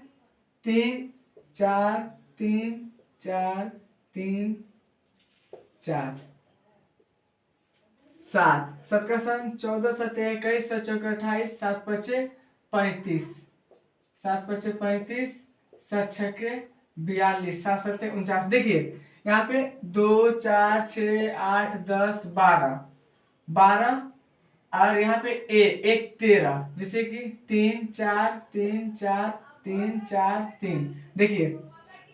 3 4 3 4 3 4 7, 7 का 14, 7 21, 7 चौके 28, 7 पचे 35, 7 पचे 35, 7 छके 42, 7 सत्ते 49। देखिए यहाँ पे 2 4 6 8 10 12 12 और यहाँ पे एक 13, जैसे कि 3 4 3 4 3 4 3। देखिए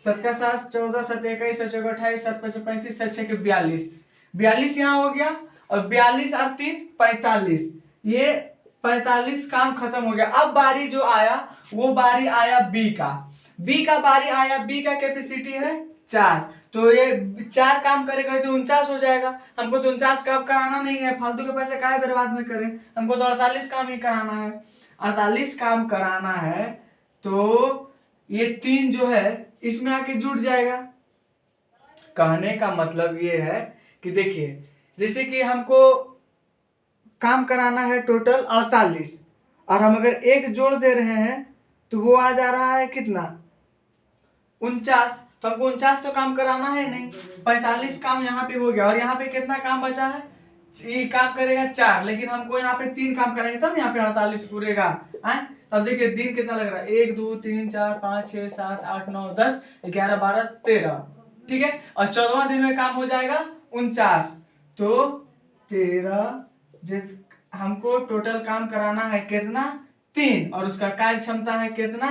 7 का 7 14, 7 21, 7 चौके 28, 7 पचे 35, 7 छके 42, 42 यहाँ हो गया और 42 और 3 45, ये 45 काम खत्म हो गया। अब बारी जो आया वो बारी आया बी का, बी का बारी आया, बी का कैपेसिटी है 4, तो ये 4 काम करेगा तो 49 हो जाएगा। हमको तो 49 काम कराना नहीं है, फालतू के पैसे काहे बर्बाद में करें, हमको तो 48 काम ही कराना है, 48 काम कराना है। तो ये 3 जो है इसमें आके जुड़ जाएगा। कहने का मतलब ये है कि देखिए जैसे कि हमको काम कराना है टोटल 48 और हम अगर एक जोड़ दे रहे हैं तो वो आ जा रहा है कितना 49, तो हमको 49 तो काम कराना है नहीं, 45 काम यहाँ पे हो गया और यहाँ पे कितना काम बचा है, ये काम करेगा 4, लेकिन हमको यहाँ पे 3 काम करेंगे तब यहाँ पे 48 पूरेगा। तब देखिए दिन कितना लग रहा है 1 2 3 4 5 6 7 8 9 10 11 12 13, ठीक है। और 14वां दिन में काम हो जाएगा 49, तो 13 हमको टोटल काम कराना है कितना 3 और उसका कार्य क्षमता है कितना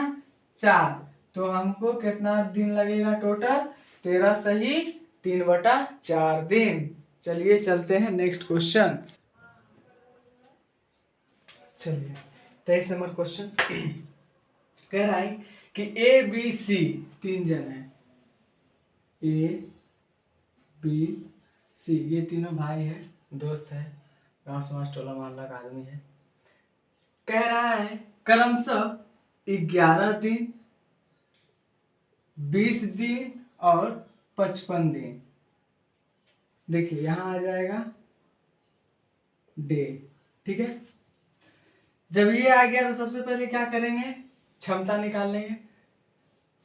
4, तो हमको कितना दिन लगेगा टोटल 13 सही 3/4 दिन। चलिए चलते हैं नेक्स्ट क्वेश्चन। चलिए 23 नंबर क्वेश्चन कह रहा है कि ए बी सी 3 जन है, ए बी सी, ये तीनों भाई है, दोस्त है, गांव समाज टोला मोहल्ला का आदमी है। कह रहा है क्रमशः 11 दिन 20 दिन और 55 दिन। देखिए यहां आ जाएगा डे, ठीक है। जब ये आ गया तो सबसे पहले क्या करेंगे, क्षमता निकाल लेंगे।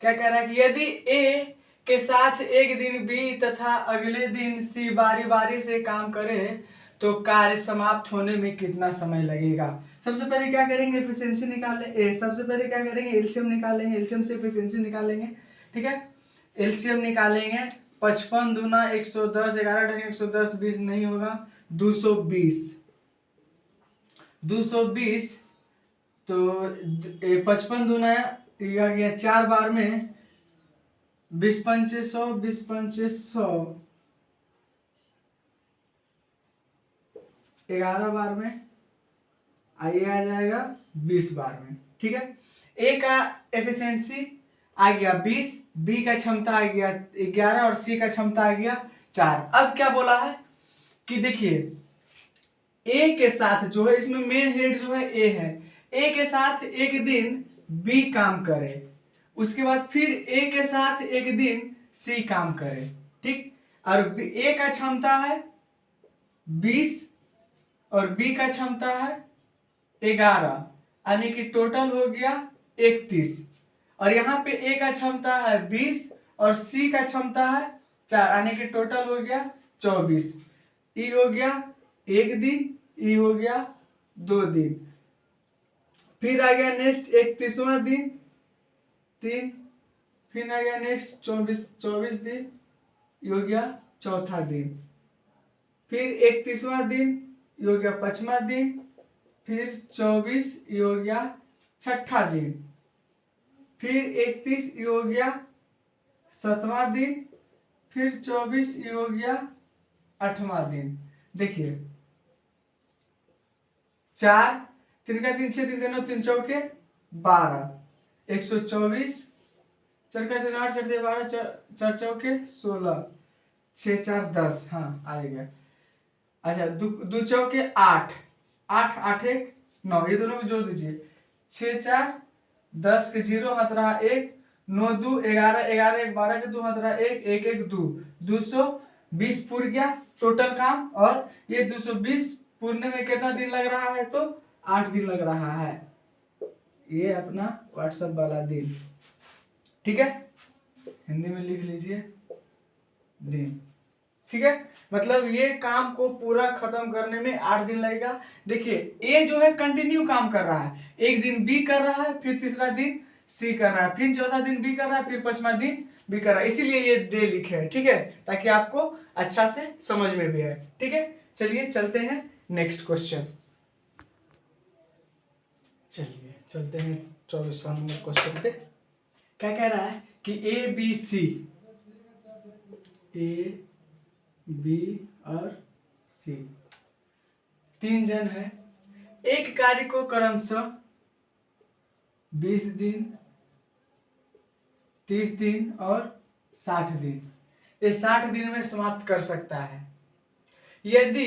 क्या कह रहा है कि यदि ए के साथ एक दिन बी तथा अगले दिन सी बारी बारी से काम करे तो कार्य समाप्त होने में कितना समय लगेगा। सबसे पहले क्या करेंगे, एफिशिएंसी निकाल ले, सबसे पहले क्या करेंगे एलसीएम निकाल लेंगे, एलसीएम से एफिशिएंसी निकाल लेंगे, ठीक है। एलसीएम निकालेंगे 55 दूना 110, 11 ढंग 110, 20 नहीं होगा 220, 220, तो 55 दूना ये आ गया 4 बार में 20 पंचे 100, 20 पंचे 100, 11 बार में आइए आ जाएगा 20 बार में, ठीक है। ए का एफिशिएंसी आ गया 20, बी का क्षमता आ गया 11 और सी का क्षमता आ गया 4। अब क्या बोला है कि देखिए ए के साथ जो है, इसमें मेन हेड जो है ए है, ए के साथ एक दिन बी काम करे, उसके बाद फिर ए के साथ एक दिन सी काम करे, ठीक। और ए का क्षमता है 20 और बी का क्षमता है 11, यानी कि टोटल हो गया 31, और यहाँ पे ए का क्षमता है 20 और सी का क्षमता है 4, यानी कि टोटल हो गया 24। ई हो गया 1 दिन, ई हो गया 2 दिन, फिर आ गया नेक्स्ट 31वां दिन 3, फिर आ गया नेक्स्ट 24 दिन, ये हो गया चौथा दिन, फिर 31वां दिन, ये हो गया 5वां दिन, फिर 24, ये हो गया 6ठा दिन, फिर 31, ये हो गया 7वां दिन, फिर 24, ये हो गया 8वां दिन। देखिए 4 3 का 3 6 3 3 चौके 12, 124, 4 का 8 4 12 4 चौके 16, 6 4 10, हाँ आ गया। अच्छा, दो चौके 8, 8 8 1 9, ये दोनों को जोड़ दीजिए। 6 4 10 के 0 हाथ रहा 1, 9 2 11 11 1 12 के 2 हाथ रहा 1 1 1 2, 220 पूर गया टोटल काम। और ये 220 पूरने में कितना दिन लग रहा है? तो 8 दिन लग रहा है। ये अपना व्हाट्सएप वाला दिन, ठीक है, हिंदी में लिख लीजिए दिन, ठीक है। मतलब ये काम को पूरा खत्म करने में 8 दिन लगेगा। देखिए ए जो है कंटिन्यू काम कर रहा है, एक दिन बी कर रहा है, फिर तीसरा दिन सी कर रहा है, फिर चौथा दिन बी कर रहा है, फिर पांचवा दिन बी कर रहा है, इसीलिए ये डे लिखे है, ठीक है, ताकि आपको अच्छा से समझ में भी आए, ठीक है। चलिए चलते हैं नेक्स्ट क्वेश्चन। चलिए चलते हैं 24वां नंबर क्वेश्चन पे। क्या कह रहा है कि ए बी सी, ए बी और सी 3 जन है, एक कार्य को क्रमशः 20 दिन, 30 दिन और 60 दिन, ये 60 दिन में समाप्त कर सकता है। यदि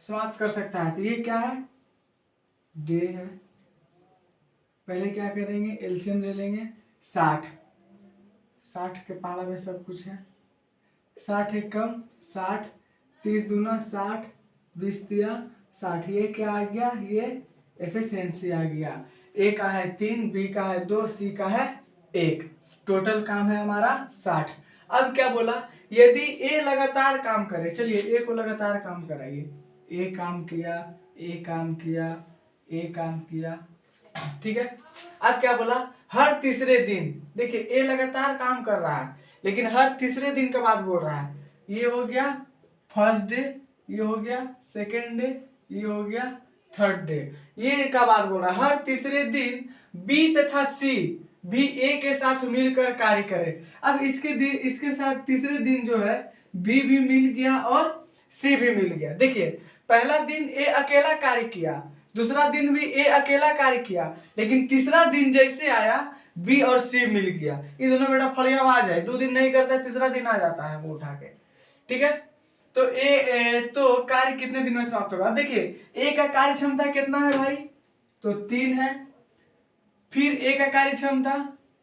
समाप्त कर सकता है तो ये क्या है? डे है। पहले क्या करेंगे? एलसीएम ले लेंगे। 60, 60 के पहाड़ा में सब कुछ है। 60 एक कम 60, 30 दूना 60, 20 दिया 60, ये क्या आ गया? ये एफिशिएंसी आ गया। ए का है 3, बी का है 2, सी का है 1, टोटल काम है हमारा 60। अब क्या बोला? यदि ए लगातार काम करे, चलिए ए को लगातार काम कराइए। ए काम किया, ए काम किया, ए काम किया, ठीक है। अब क्या बोला? हर तीसरे दिन, देखिए ए लगातार काम कर रहा है लेकिन हर तीसरे दिन के बाद बोल रहा है। ये हो गया फर्स्ट डे, ये हो गया सेकेंड डे, ये हो गया थर्ड डे। ये का बात बोल रहा है हर तीसरे दिन बी तथा सी भी ए के साथ मिलकर कार्य करे। अब इसके साथ तीसरे दिन जो है बी भी मिल गया और सी भी मिल गया। देखिए पहला दिन ए अकेला कार्य किया, दूसरा दिन भी ए अकेला कार्य किया, लेकिन तीसरा दिन जैसे आया बी और सी मिल गया। ये दोनों बेटा फलियाबाज है, 2 दिन नहीं करता तीसरा दिन आ जाता है वो उठा के, ठीक है। तो तो कार्य कितने दिन में समाप्त होगा? अब देखिए ए का कार्य क्षमता कितना है भाई? तो 3 है। फिर ए का कार्य क्षमता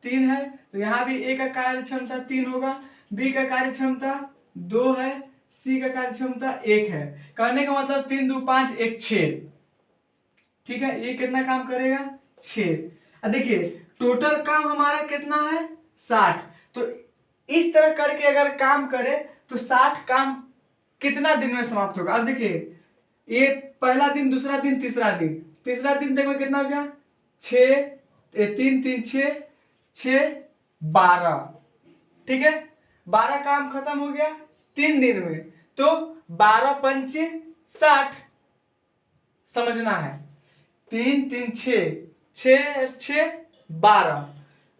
3 है, तो यहाँ भी ए का कार्य क्षमता 3 होगा। बी का कार्य क्षमता 2 है, सी का कार्य क्षमता 1 है। कहने का मतलब 3 2 5 1 6, ठीक है। ये कितना काम करेगा? 6। अब देखिए टोटल काम हमारा कितना है? 60। तो इस तरह करके अगर काम करे तो 60 काम कितना दिन में समाप्त होगा? अब देखिए ये पहला दिन, दूसरा दिन, तीसरा दिन, तीसरा दिन तक में कितना हो गया? 6 3 3 6 6 12, ठीक है। 12 काम खत्म हो गया 3 दिन में, तो 12 पंचे 60 समझना है। 3 3 6 6 6 12,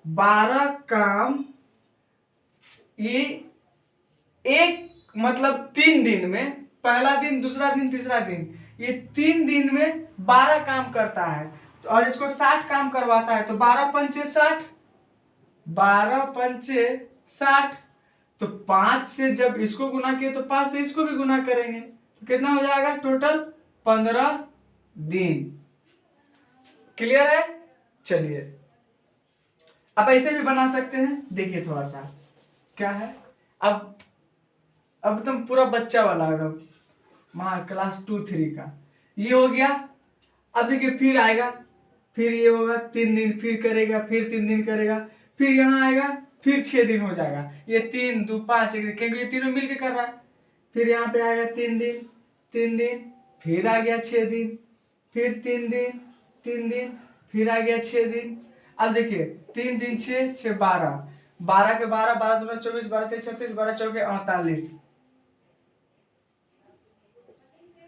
12 काम ये एक मतलब 3 दिन में, पहला दिन, दूसरा दिन, तीसरा दिन, ये 3 दिन में 12 काम करता है और इसको 60 काम करवाता है। तो 12 पंचे 60, 12 पंचे 60, तो 5 से जब इसको गुना किए तो 5 से इसको भी गुना करेंगे तो कितना हो जाएगा? टोटल 15 दिन। क्लियर है? चलिए अब ऐसे भी बना सकते हैं। देखिए थोड़ा सा क्या है, अब तुम पूरा बच्चा वाला एकदम वहां क्लास 2 3 का ये हो गया। अब देखिए फिर आएगा, फिर ये होगा 3 दिन, फिर करेगा, फिर 3 दिन करेगा, फिर यहाँ आएगा, फिर 6 दिन हो जाएगा। ये 3 2 5 क्योंकि ये तीनों मिलके कर रहा है। फिर यहाँ पे आएगा 3 दिन, 3 दिन, फिर आ गया 6 दिन, फिर 3 दिन, 3 दिन, फिर आ गया 6 दिन। अब देखिए 3 दिन 6 6 12, 12 के 12, 12 दूना 24, 12 तेईस 36, 12 चौके 48,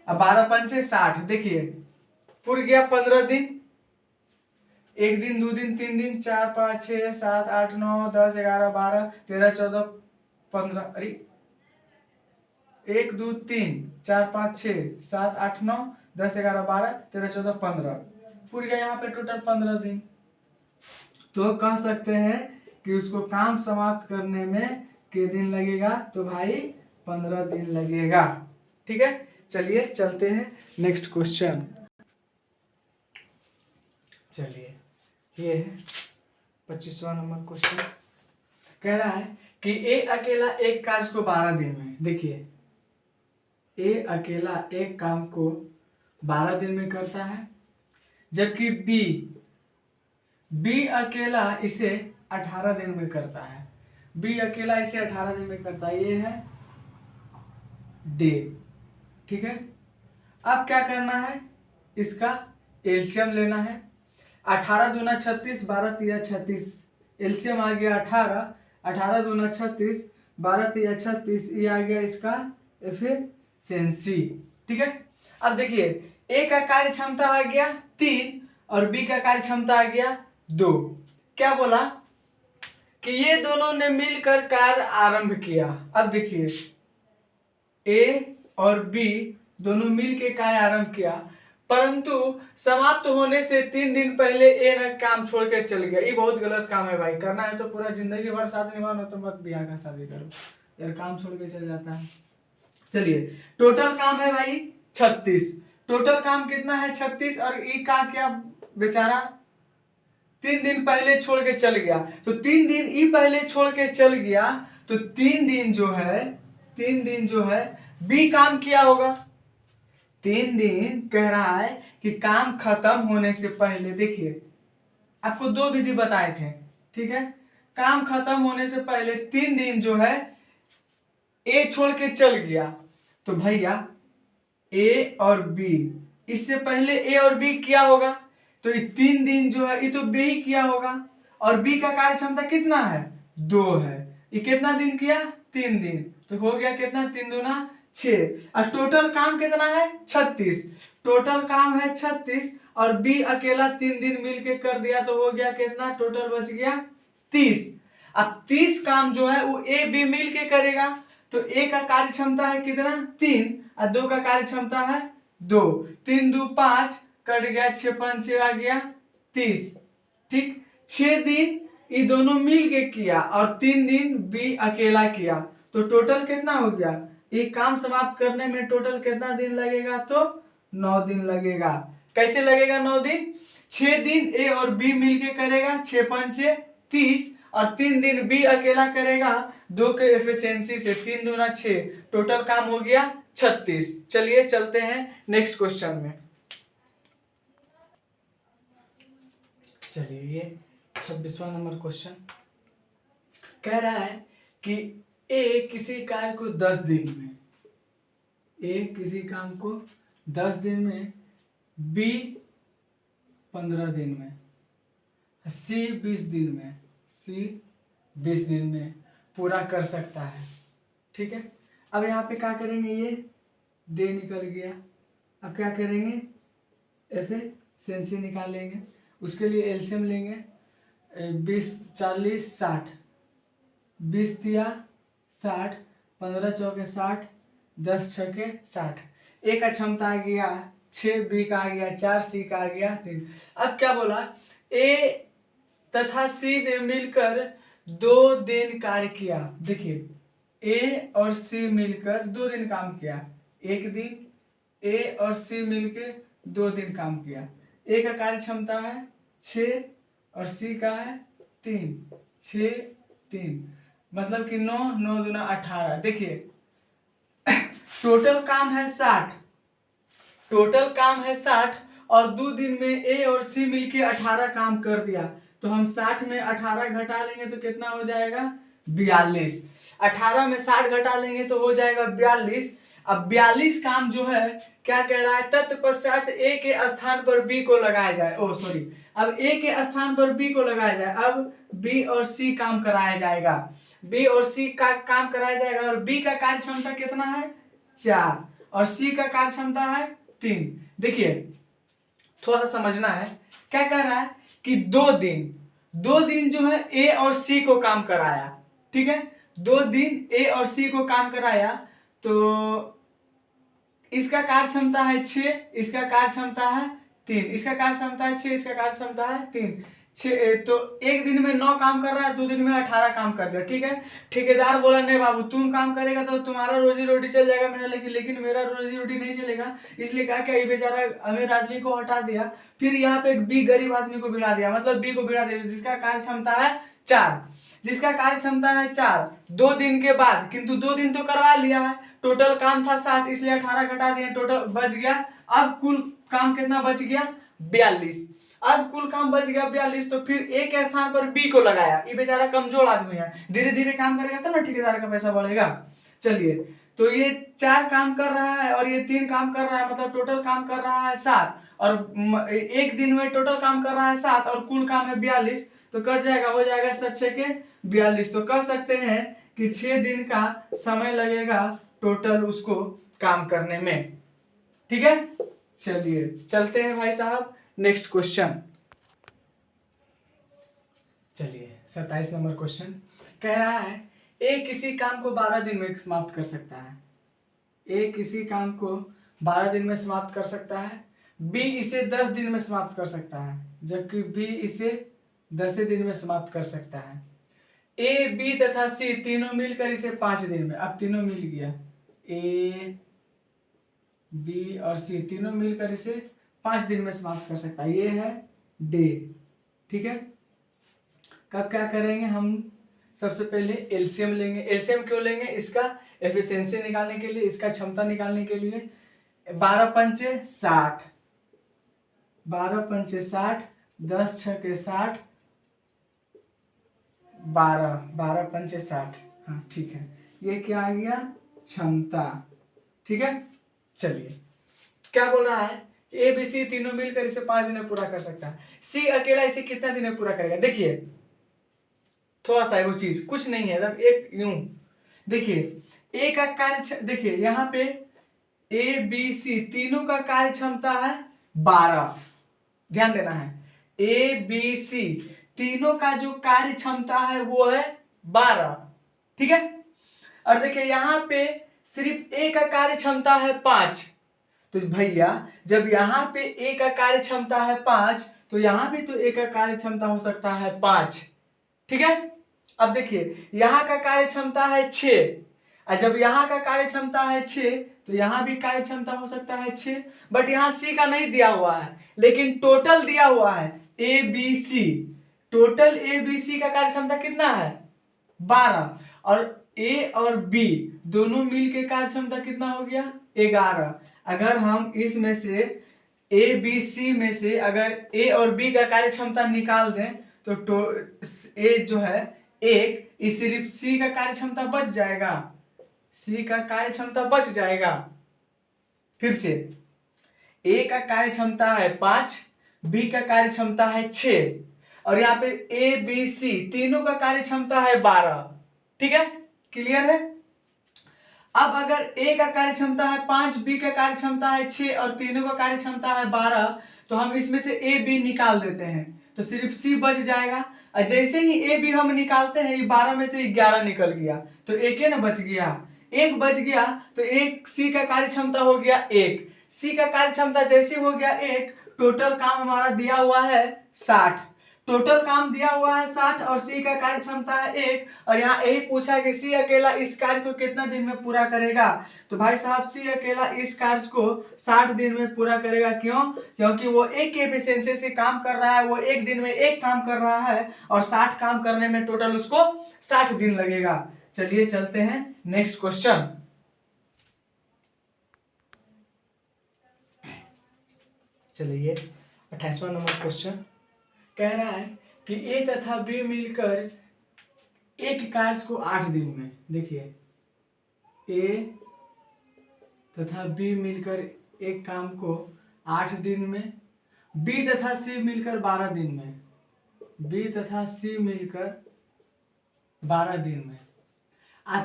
अब 12 पंचे 60। देखिए पूर गया 15 दिन, 1 दिन 2 दिन 3 दिन 4 5 6 7 8 9 10 11 12 13 14 15, अरे 1 2 3 4 5 6 7 8 9 10 11 12 13 14 15, पूर गया यहाँ पे टोटल 15 दिन। तो कह सकते हैं कि उसको काम समाप्त करने में कितने दिन लगेगा? तो भाई 15 दिन लगेगा। ठीक है, चलिए चलते हैं नेक्स्ट क्वेश्चन। चलिए ये है 25वां नंबर क्वेश्चन। कह रहा है कि ए अकेला एक कार्य को 12 दिन में, देखिए ए अकेला एक काम को 12 दिन में करता है, जबकि बी अकेला इसे 18 दिन में करता है। बी अकेला इसे 18 दिन में करता है, ये है डे। ठीक है, अब क्या करना है, इसका एलसीएम लेना है। 18 दूना 36, 12 तिया 36, एलसीएम आ गया 18, 18 दूना 36, 12 तिया 36, ये आ गया इसका एफिशिएंसी। ठीक है, अब देखिए ए का कार्य क्षमता आ गया 3 और बी का कार्य क्षमता आ गया 2। क्या बोला कि ये दोनों ने मिलकर कार्य आरंभ किया। अब देखिए ए और बी दोनों मिलकर कार्य आरंभ किया, परंतु समाप्त होने से 3 दिन पहले ए ने काम छोड़ के चल गया। ये बहुत गलत काम है भाई, करना है तो पूरा जिंदगी भर साथ निभाना, तो मत ब्याह का शादी करो यार, काम छोड़ के चल जाता है। चलिए टोटल काम है भाई 36, टोटल काम कितना है 36, और ई का क्या बेचारा 3 दिन पहले छोड़ के चल गया, तो 3 दिन ई पहले छोड़ के चल गया, तो 3 दिन जो है बी काम किया होगा। 3 दिन कह रहा है कि काम खत्म होने से पहले, देखिए आपको 2 विधि बताए थे। ठीक है, काम खत्म होने से पहले 3 दिन जो है ए छोड़ के चल गया, तो भैया ए और बी, इससे पहले ए और बी किया होगा, तो ये 3 दिन जो है ये तो बी ही किया होगा, और बी का कार्य क्षमता कितना है 2 है, ये कितना दिन किया 3 दिन, तो हो गया कितना 3 दूना 6, और टोटल काम कितना है 36, टोटल काम है 36, और बी अकेला 3 दिन मिलके कर दिया, तो हो गया कितना, टोटल बच गया 30। अब 30 काम जो है वो ए बी मिल के करेगा, तो ए का कार्य क्षमता है कितना 3, और 2 का कार्य क्षमता है 2, 3 2 5 कट गया, 6 5 6 आ गया 30। ठीक, 6 दिन ये दोनों मिल के किया और 3 दिन बी अकेला किया, तो टोटल कितना हो गया, ये काम समाप्त करने में टोटल कितना दिन लगेगा, तो 9 दिन लगेगा। कैसे लगेगा 9 दिन, 6 दिन ए और बी मिलके करेगा, 6 5 30, और 3 दिन बी अकेला करेगा, 2 के एफिशिएंसी से 3 दूना 6, टोटल काम हो गया 36। चलिए चलते हैं नेक्स्ट क्वेश्चन में। चलिए ये 26वां नंबर क्वेश्चन कह रहा है कि ए किसी कार्य को 10 दिन में, ए किसी काम को 10 दिन में, बी 15 दिन में, सी 20 दिन में, सी 20 दिन में पूरा कर सकता है। ठीक है, अब यहाँ पे क्या करेंगे, ये डे निकल गया, अब क्या करेंगे एफिशिएंसी निकालेंगे, उसके लिए एलसीएम लेंगे, 20 40 60, 20 तिया 60, 15 चौके 60, 10 छके 60, ए का क्षमता आ गया 6, बी का आ गया 4, सी का आ गया 3। अब क्या बोला, ए तथा सी ने मिलकर 2 दिन कार्य किया। देखिए ए और सी मिलकर 2 दिन काम किया, एक दिन ए और सी मिलकर 2 दिन काम किया। ए का कार्य क्षमता है 6 और सी का है 3, 6 3, मतलब कि 9 9 दूना 18। देखिए टोटल काम है 60, टोटल काम है 60, और 2 दिन में ए और सी मिलके 18 काम कर दिया, तो हम 60 में 18 घटा लेंगे तो कितना हो जाएगा 42, 18 में 60 घटा लेंगे तो हो जाएगा 42। अब 42 काम जो है क्या कह रहा है, तत्पश्चात ए के स्थान पर बी को लगाया जाए, ओ सॉरी, अब ए के स्थान पर बी को लगाया जाए, अब बी और सी काम कराया जाएगा, बी और सी का काम कराया जाएगा, और बी का कार्य क्षमता कितना है 4, और सी का कार्य क्षमता है 3। देखिए थोड़ा सा समझना है, क्या कह रहा है कि 2 दिन जो है ए और सी को काम कराया। ठीक है, 2 दिन ए और सी को काम कराया, तो इसका कार्य क्षमता है 6, इसका कार्य क्षमता है 3, इसका कार्य क्षमता है 6, इसका कार्य क्षमता है 3, तो एक दिन में 9 काम कर रहा है, 2 दिन में 18 काम कर दिया, ठीक है। ठेकेदार बोला नहीं बाबू तुम काम करेगा तो तुम्हारा रोजी रोटी चल जाएगा मेरा, लेकिन मेरा रोजी रोटी नहीं चलेगा, इसलिए क्या क्या ये बेचारा अमीर आदमी को हटा दिया। फिर यहाँ पे एक बी गरीब आदमी को भिड़ा दिया, मतलब बी को भिड़ा दिया जिसका कार्य क्षमता है 4, जिसका कार्य क्षमता है 4, 2 दिन के बाद, किंतु 2 दिन तो करवा लिया है, टोटल काम था 60 इसलिए 18 घटा दिए, टोटल बच गया। अब कुल काम कितना बच गया 42। अब कुल काम बच गया 42, तो फिर ए के स्थान पर बी को लगाया, ये बेचारा कमजोर आदमी है, धीरे धीरे काम करेगा तब ना ठेकेदार का पैसा बढ़ेगा। चलिए तो ये 4 काम कर रहा है और ये 3 काम कर रहा है, मतलब टोटल काम कर रहा है 7, और एक दिन में टोटल काम कर रहा है 7 और कुल काम है 42, तो कट जाएगा, हो जाएगा 7 6 के 42। तो कह सकते हैं कि 6 दिन का समय लगेगा टोटल उसको काम करने में, ठीक है। चलिए चलते हैं भाई साहब नेक्स्ट क्वेश्चन। चलिए 27 नंबर क्वेश्चन कह रहा है ए किसी काम को 12 दिन में समाप्त कर सकता है, ए किसी काम को 12 दिन में समाप्त कर सकता है, बी इसे 10 दिन में समाप्त कर सकता है, जबकि बी इसे 10 दिन में समाप्त कर सकता है। ए बी तथा सी तीनों मिलकर इसे 5 दिन में, अब तीनों मिल गया, ए बी और सी तीनों मिलकर इसे 5 दिन में समाप्त कर सकता है, ये है डे, ठीक है। कब क्या करेंगे हम, सबसे पहले एलसीएम लेंगे। एलसीएम क्यों लेंगे, इसका एफिशिएंसी निकालने के लिए, इसका क्षमता निकालने के लिए। 12 पंचे 60, 12 पंचे 60, 10 छके 60, 12, 12 पंचे 60, हाँ ठीक है, ये क्या आ गया क्षमता, ठीक है। चलिए क्या बोल रहा है, ए बी सी तीनों मिलकर इसे 5 दिन में पूरा कर सकता है, सी अकेला इसे कितना दिन में पूरा करेगा। देखिए थोड़ा सा वो चीज कुछ नहीं है, मतलब एक यूं देखिए, ए का कार्य, देखिए यहाँ पे ए बी सी तीनों का कार्य क्षमता है 12, ध्यान देना है, ए बी सी तीनों का जो कार्य क्षमता है वो है 12, ठीक है। और देखिए यहाँ पे सिर्फ ए का कार्य क्षमता है 5, तो भैया जब यहाँ पे ए का कार्य क्षमता है 5 तो यहाँ भी तो ए का कार्य क्षमता हो सकता है 5, ठीक है। अब देखिए यहाँ का कार्य क्षमता है 6, और जब यहाँ का कार्य क्षमता है 6 तो यहाँ भी कार्य क्षमता हो सकता है 6, बट यहाँ सी का नहीं दिया हुआ है, लेकिन टोटल दिया हुआ है A B C, total A B C का कार्य क्षमता कितना है 12, और ए और बी दोनों मिल के कार्य क्षमता कितना हो गया 11। अगर हम इसमें से ए बी सी में से अगर ए और बी का कार्य क्षमता निकाल दें तो ए जो है एक, इस सिर्फ सी का कार्य क्षमता बच जाएगा, सी का कार्य क्षमता बच जाएगा। फिर से ए का कार्य क्षमता है 5, बी का कार्य क्षमता है 6, और यहाँ पे ए बी सी तीनों का कार्य क्षमता है 12, ठीक है, क्लियर है। अब अगर ए का कार्य क्षमता है 5, बी का कार्य क्षमता है 6 और तीनों का कार्य क्षमता है 12, तो हम इसमें से ए बी निकाल देते हैं तो सिर्फ सी बच जाएगा, और जैसे ही ए बी हम निकालते हैं ये 12 में से 11 निकल गया तो एक ही ना बच गया, एक बच गया, तो एक सी का कार्य क्षमता हो गया 1, सी का कार्य क्षमता जैसे हो गया 1, टोटल काम हमारा दिया हुआ है 60, टोटल काम दिया हुआ है 60 और सी का कार्य क्षमता है 1, और यहाँ यही पूछा कि सी अकेला इस कार्य को कितना दिन में पूरा करेगा, तो भाई साहब सी अकेला इस कार्य को 60 दिन में पूरा करेगा, क्यों, क्योंकि वो एक एफिशिएंसी से काम कर रहा है, वो एक दिन में एक काम कर रहा है और 60 काम करने में टोटल उसको 60 दिन लगेगा। चलिए चलते हैं नेक्स्ट क्वेश्चन। चलिए 28वां नंबर क्वेश्चन कह रहा है कि ए तथा बी मिलकर एक कार्य को 8 दिन में, देखिए ए तथा बी मिलकर एक काम को 8 दिन में, बी तथा सी मिलकर 12 दिन में, बी तथा सी मिलकर 12 दिन में,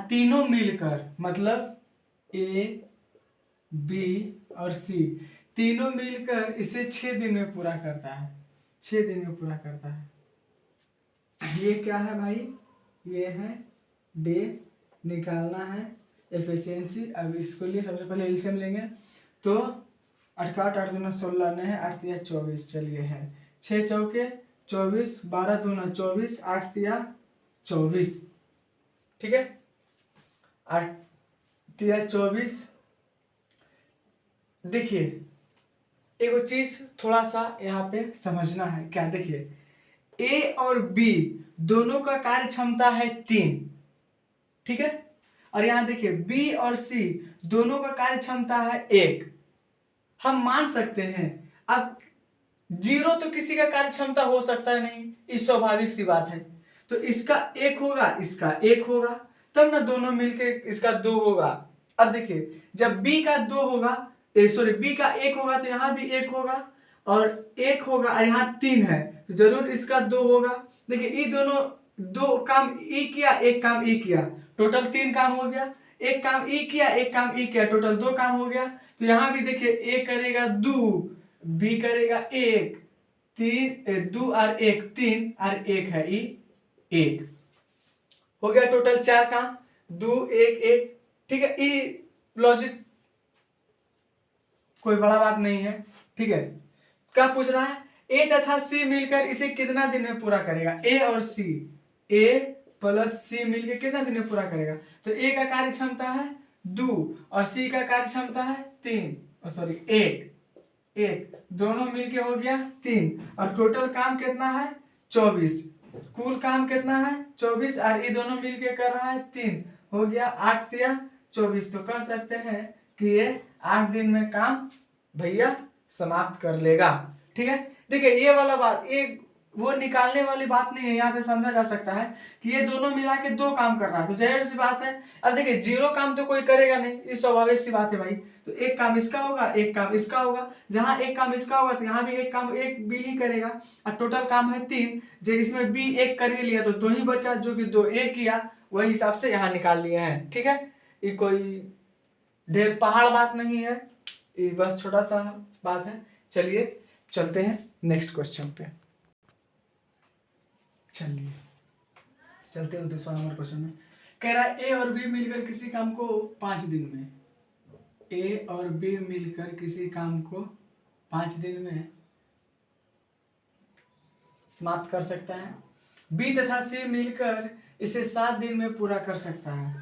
तीनों मिलकर मतलब ए बी और सी तीनों मिलकर इसे 6 दिन में पूरा करता है, 6 दिन में पूरा करता है। ये क्या है भाई, ये है डे, निकालना है एफिशिएंसी। अब इसके लिए सबसे पहले एलसीएम लेंगे तो 8 8 16 है, 8 24, चलिए है 6 चौके 24, 12 दूना 24, 8 तिया 24, ठीक है, 8 तिया 24। देखिए एक चीज थोड़ा सा यहाँ पे समझना है, क्या देखिए ए और बी दोनों का कार्य क्षमता है 3, ठीक है, और यहाँ देखिए बी और सी दोनों का कार्य क्षमता है 1। हम मान सकते हैं, अब 0 तो किसी का कार्य क्षमता हो सकता है नहीं, इस स्वाभाविक सी बात है, तो इसका 1 होगा, इसका 1 होगा, तब ना दोनों मिलके इसका 2 होगा। अब देखिए जब b का 2 होगा, सॉरी b का 1 होगा तो यहाँ भी 1 होगा, और 1 होगा, और यहाँ 3 है तो जरूर इसका 2 होगा। देखिए ये दोनों 2 काम ई किया, एक काम ई किया, टोटल 3 काम हो गया, एक काम ई किया, एक काम ई किया, टोटल 2 काम हो गया। तो यहाँ भी देखिए ए करेगा 2, बी करेगा 1, 3 2 और 1 3 और 1 है ई 1, हो गया टोटल 4 काम, 2 1 1, ठीक है। ई लॉजिक कोई बड़ा बात नहीं है, ठीक है। क्या पूछ रहा है, ए तथा सी मिलकर इसे कितना दिन में पूरा करेगा, ए और सी, ए प्लस सी मिलकर कितना दिन में पूरा करेगा, तो ए का कार्य क्षमता है 2 और सी का कार्य क्षमता है 3, सॉरी 1, दोनों मिलके हो गया 3, और टोटल काम कितना है 24, कुल काम कितना है 24, और ये दोनों मिलके कर रहा है 3, हो गया 8 तिया 24। तो कह सकते हैं कि ये 8 दिन में काम भैया समाप्त कर लेगा, ठीक है। देखिए ये वाला बात, ये वो निकालने वाली बात नहीं है, यहाँ पे समझा जा सकता है कि ये दोनों मिला के 2 काम कर रहा है, तो जाहिर सी बात है। अब देखिए 0 काम तो कोई करेगा नहीं, ये स्वाभाविक सी बात है भाई, तो एक काम इसका होगा, एक काम इसका होगा, जहां एक काम इसका होगा तो यहाँ भी एक काम एक बी ही करेगा, और टोटल काम है 3, जो इसमें बी 1 कर ही लिया तो 2 ही बचा, जो कि 2 1 किया, वही हिसाब से यहाँ निकाल लिए हैं, ठीक है। ये कोई ढेर पहाड़ बात नहीं है, ये बस छोटा सा बात है। चलिए चलते हैं नेक्स्ट क्वेश्चन पे, चलिए चलते हैं 29वां नंबर क्वेश्चन में। कह रहा है ए और बी मिलकर किसी काम को 5 दिन में, ए और बी मिलकर किसी काम को 5 दिन में समाप्त कर सकता है, बी तथा सी मिलकर इसे 7 दिन में पूरा कर सकता है,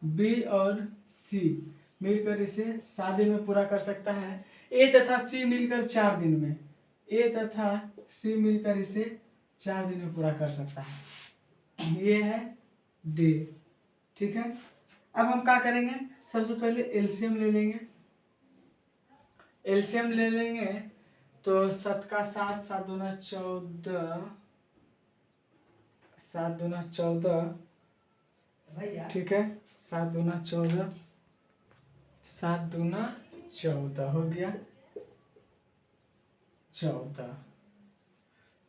बी और सी मिलकर इसे 7 दिन में पूरा कर सकता है, ए तथा सी मिलकर 4 दिन में, ए तथा सी मिलकर इसे 4 दिन में पूरा कर सकता है, ये है डी, ठीक है। अब हम क्या करेंगे, सबसे पहले एलसीएम ले लेंगे, एलसीएम ले लेंगे तो 7 का 7, 7 दूना 14, 7 दूना 14, ठीक है, 7 दूना 14, 7 दूना 14 हो गया 14,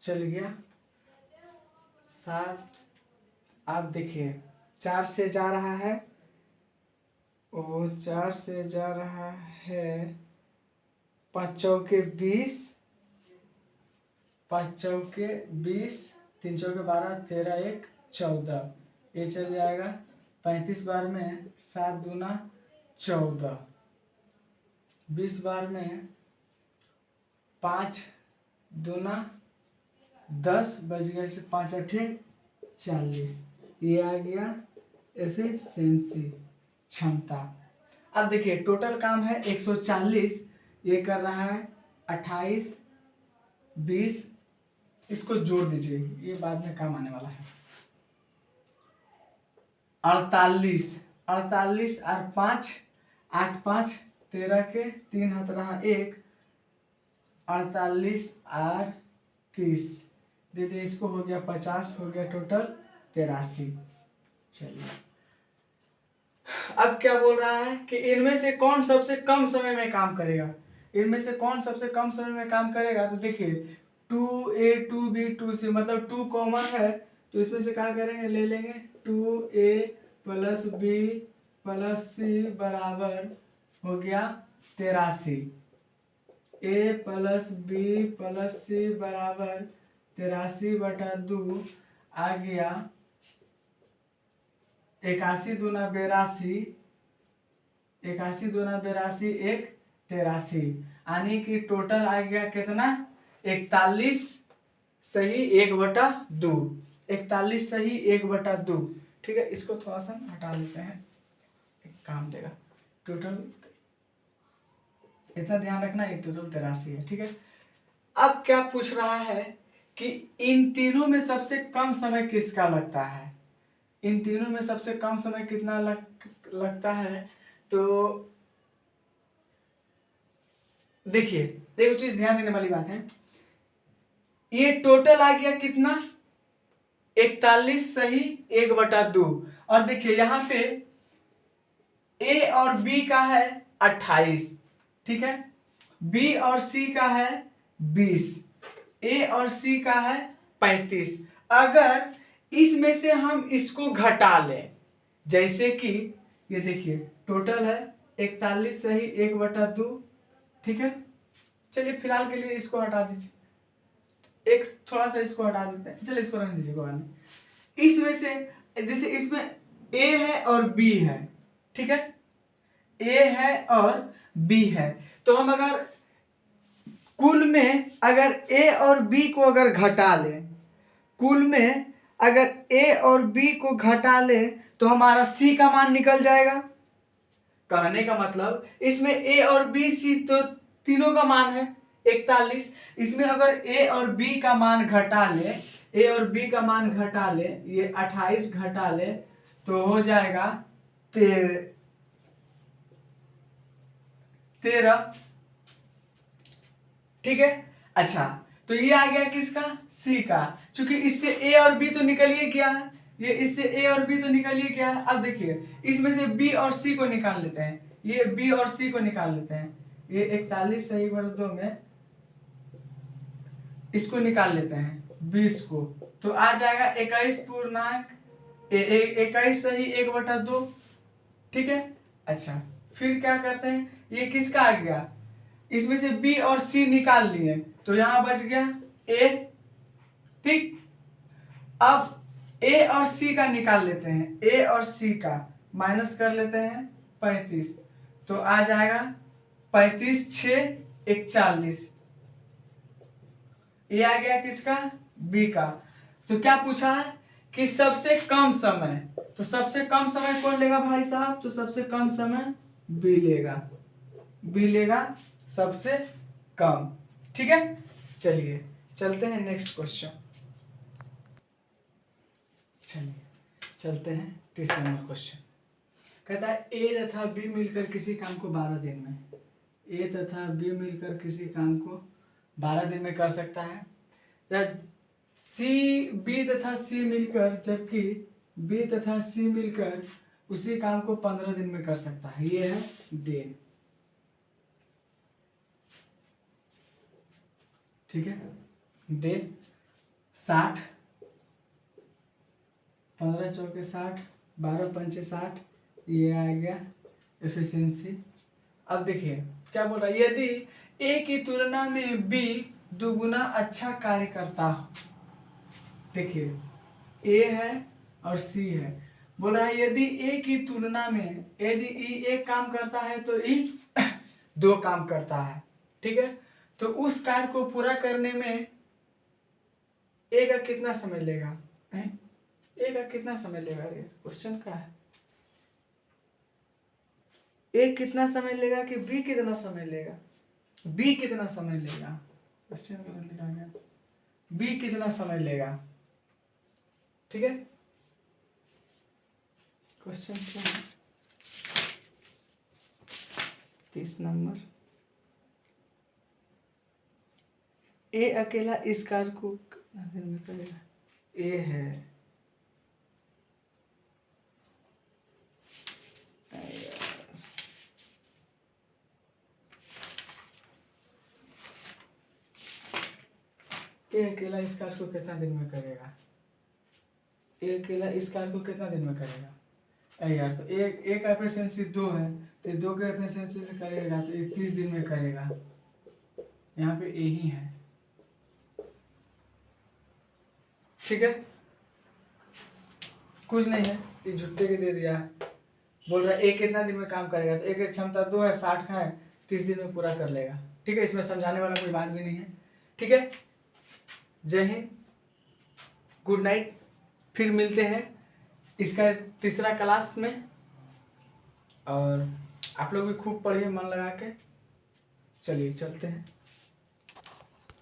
चल गया 7। आप देखिए 4 से जा रहा है, वो 4 से जा रहा है, 5 चौके 20, 5 चौके 20, 3 चौके 12, 13 1 14, ये चल जाएगा 35 बार में 7 दूना 14, 20 बार में 5 दूना 10, बज गया से 5 8 40, ये आ गया एफिशिएंसी क्षमता। अब देखिए टोटल काम है 140, ये कर रहा है 28 20, इसको जोड़ दीजिए, ये बाद में काम आने वाला है, 48 48 और 5 8 5 13 के 3 हाथ रहा 1, 48 और 30 दे दे, इसको हो गया 50, हो गया टोटल 83। चलिए अब क्या बोल रहा है कि इनमें से कौन सबसे कम समय में काम करेगा, इनमें से कौन सबसे कम समय में काम करेगा, तो देखिए 2a 2b 2c, मतलब 2 कॉमन है तो इसमें से क्या करेंगे, ले लेंगे 2a plus b plus c बराबर हो गया 83, a plus b plus c बराबर 83/2 आ गया 81 दूना 82, 81 दूना 82 1 83, यानी कि टोटल आ गया कितना 41 सही 1/2, 41 सही 1/2। ठीक है, इसको थोड़ा सा हटा लेते हैं, एक काम देगा। टोटल इतना ध्यान रखना, एक टोटल 83 है। ठीक है, अब क्या पूछ रहा है कि इन तीनों में सबसे कम समय किसका लगता है। इन तीनों में सबसे कम समय कितना लगता है। तो देखिए, एक चीज ध्यान देने वाली बात है, ये टोटल आ गया कितना, 41 सही 1/2। और देखिए यहाँ पे ए और बी का है 28, ठीक है, बी और सी का है 20, ए और सी का है 35। अगर इसमें से हम इसको घटा लें, जैसे कि ये देखिए टोटल है 41 सही 1/2। ठीक है, चलिए फिलहाल के लिए इसको हटा दीजिए, एक थोड़ा सा इसको हटा देते हैं, चलिए इसको रहने दीजिए कोई नहीं। इसमें से जैसे इसमें ए है और बी है, ठीक है, ए है और बी है, तो हम अगर कुल में अगर ए और बी को अगर घटा लें, कुल में अगर ए और बी को घटा लें तो हमारा सी का मान निकल जाएगा। कहने का मतलब इसमें ए और बी सी तो तीनों का मान है 41, इसमें अगर ए और बी का मान घटा ले, ए और बी का मान घटा ले, ये 28 घटा ले तो हो जाएगा 13। ठीक है, अच्छा तो ये आ गया किसका, सी का, क्योंकि इससे ए और बी तो निकल ही गया है, ये इससे ए और बी तो निकल ही गया है। अब देखिए इसमें से बी और सी को निकाल लेते हैं, ये बी और सी को निकाल लेते हैं, ये 41 सही 2 में इसको निकाल लेते हैं 20 को, तो आ जाएगा 21 पूर्णांक 21 सही 1/2। ठीक है, अच्छा फिर क्या करते हैं, ये किसका आ गया, इसमें से बी और सी निकाल लिए तो यहां बच गया ए। ठीक, अब ए और सी का निकाल लेते हैं, ए और सी का माइनस कर लेते हैं 35, तो आ जाएगा 35 6 41, ये आ गया किसका, बी का। तो क्या पूछा है कि सबसे कम समय, तो सबसे कम समय कौन लेगा भाई साहब, तो सबसे कम समय बी लेगा, बी लेगा सबसे कम। ठीक है, चलिए चलते हैं नेक्स्ट क्वेश्चन, चलिए चलते हैं 30 नंबर क्वेश्चन। कहता है ए तथा बी मिलकर किसी काम को 12 दिन में, ए तथा बी मिलकर किसी काम को 12 दिन में कर सकता है, या सी बी तथा सी मिलकर, जबकि बी तथा सी मिलकर उसी काम को 15 दिन में कर सकता है, ये है डे। ठीक है, डे 60, 15 चौके 60, 12 पंचे 60, ये आ गया एफिशिएंसी। अब देखिए क्या बोल रहा है, यदि ए की तुलना में बी दुगुना अच्छा कार्य करता हो, देखिए ए है और सी है, बोल रहा है यदि ए की तुलना में, यदि ई एक काम करता है तो ई 2 काम करता है। ठीक है, तो उस कार्य को पूरा करने में ए का कितना समय लेगा, ए का कितना समय लेगा, ये क्वेश्चन का है, ए कितना समय लेगा कि बी कितना समय लेगा, बी कितना समय लेगा, क्वेश्चन में लिखा गया बी कितना समय लेगा। ठीक है, क्वेश्चन क्या है 30 नंबर, ए अकेला इस कार्य को कितना दिन में करेगा, ए है ए अकेला इस कार्य को कितना दिन में करेगा, ए अकेला इस कार्य को कितना दिन में करेगा। अरे यार, तो एक का एफिशिएंसी 2 है, तो 2 के एफिशिएंसी से करेगा तो 30 दिन में करेगा, यहाँ पे ए ही है। ठीक है, कुछ नहीं है, ये झुट्टे के दे दिया है, बोल रहा है ए कितना दिन में काम करेगा, तो एक की क्षमता 2 है, 60 का है, 30 दिन में पूरा कर लेगा। ठीक है, इसमें समझाने वाला कोई बात भी नहीं है। ठीक है, जय हिंद। गुड नाइट, फिर मिलते हैं इसका तीसरा क्लास में। और आप लोग भी खूब पढ़िए मन लगा के। चलिए चलते हैं।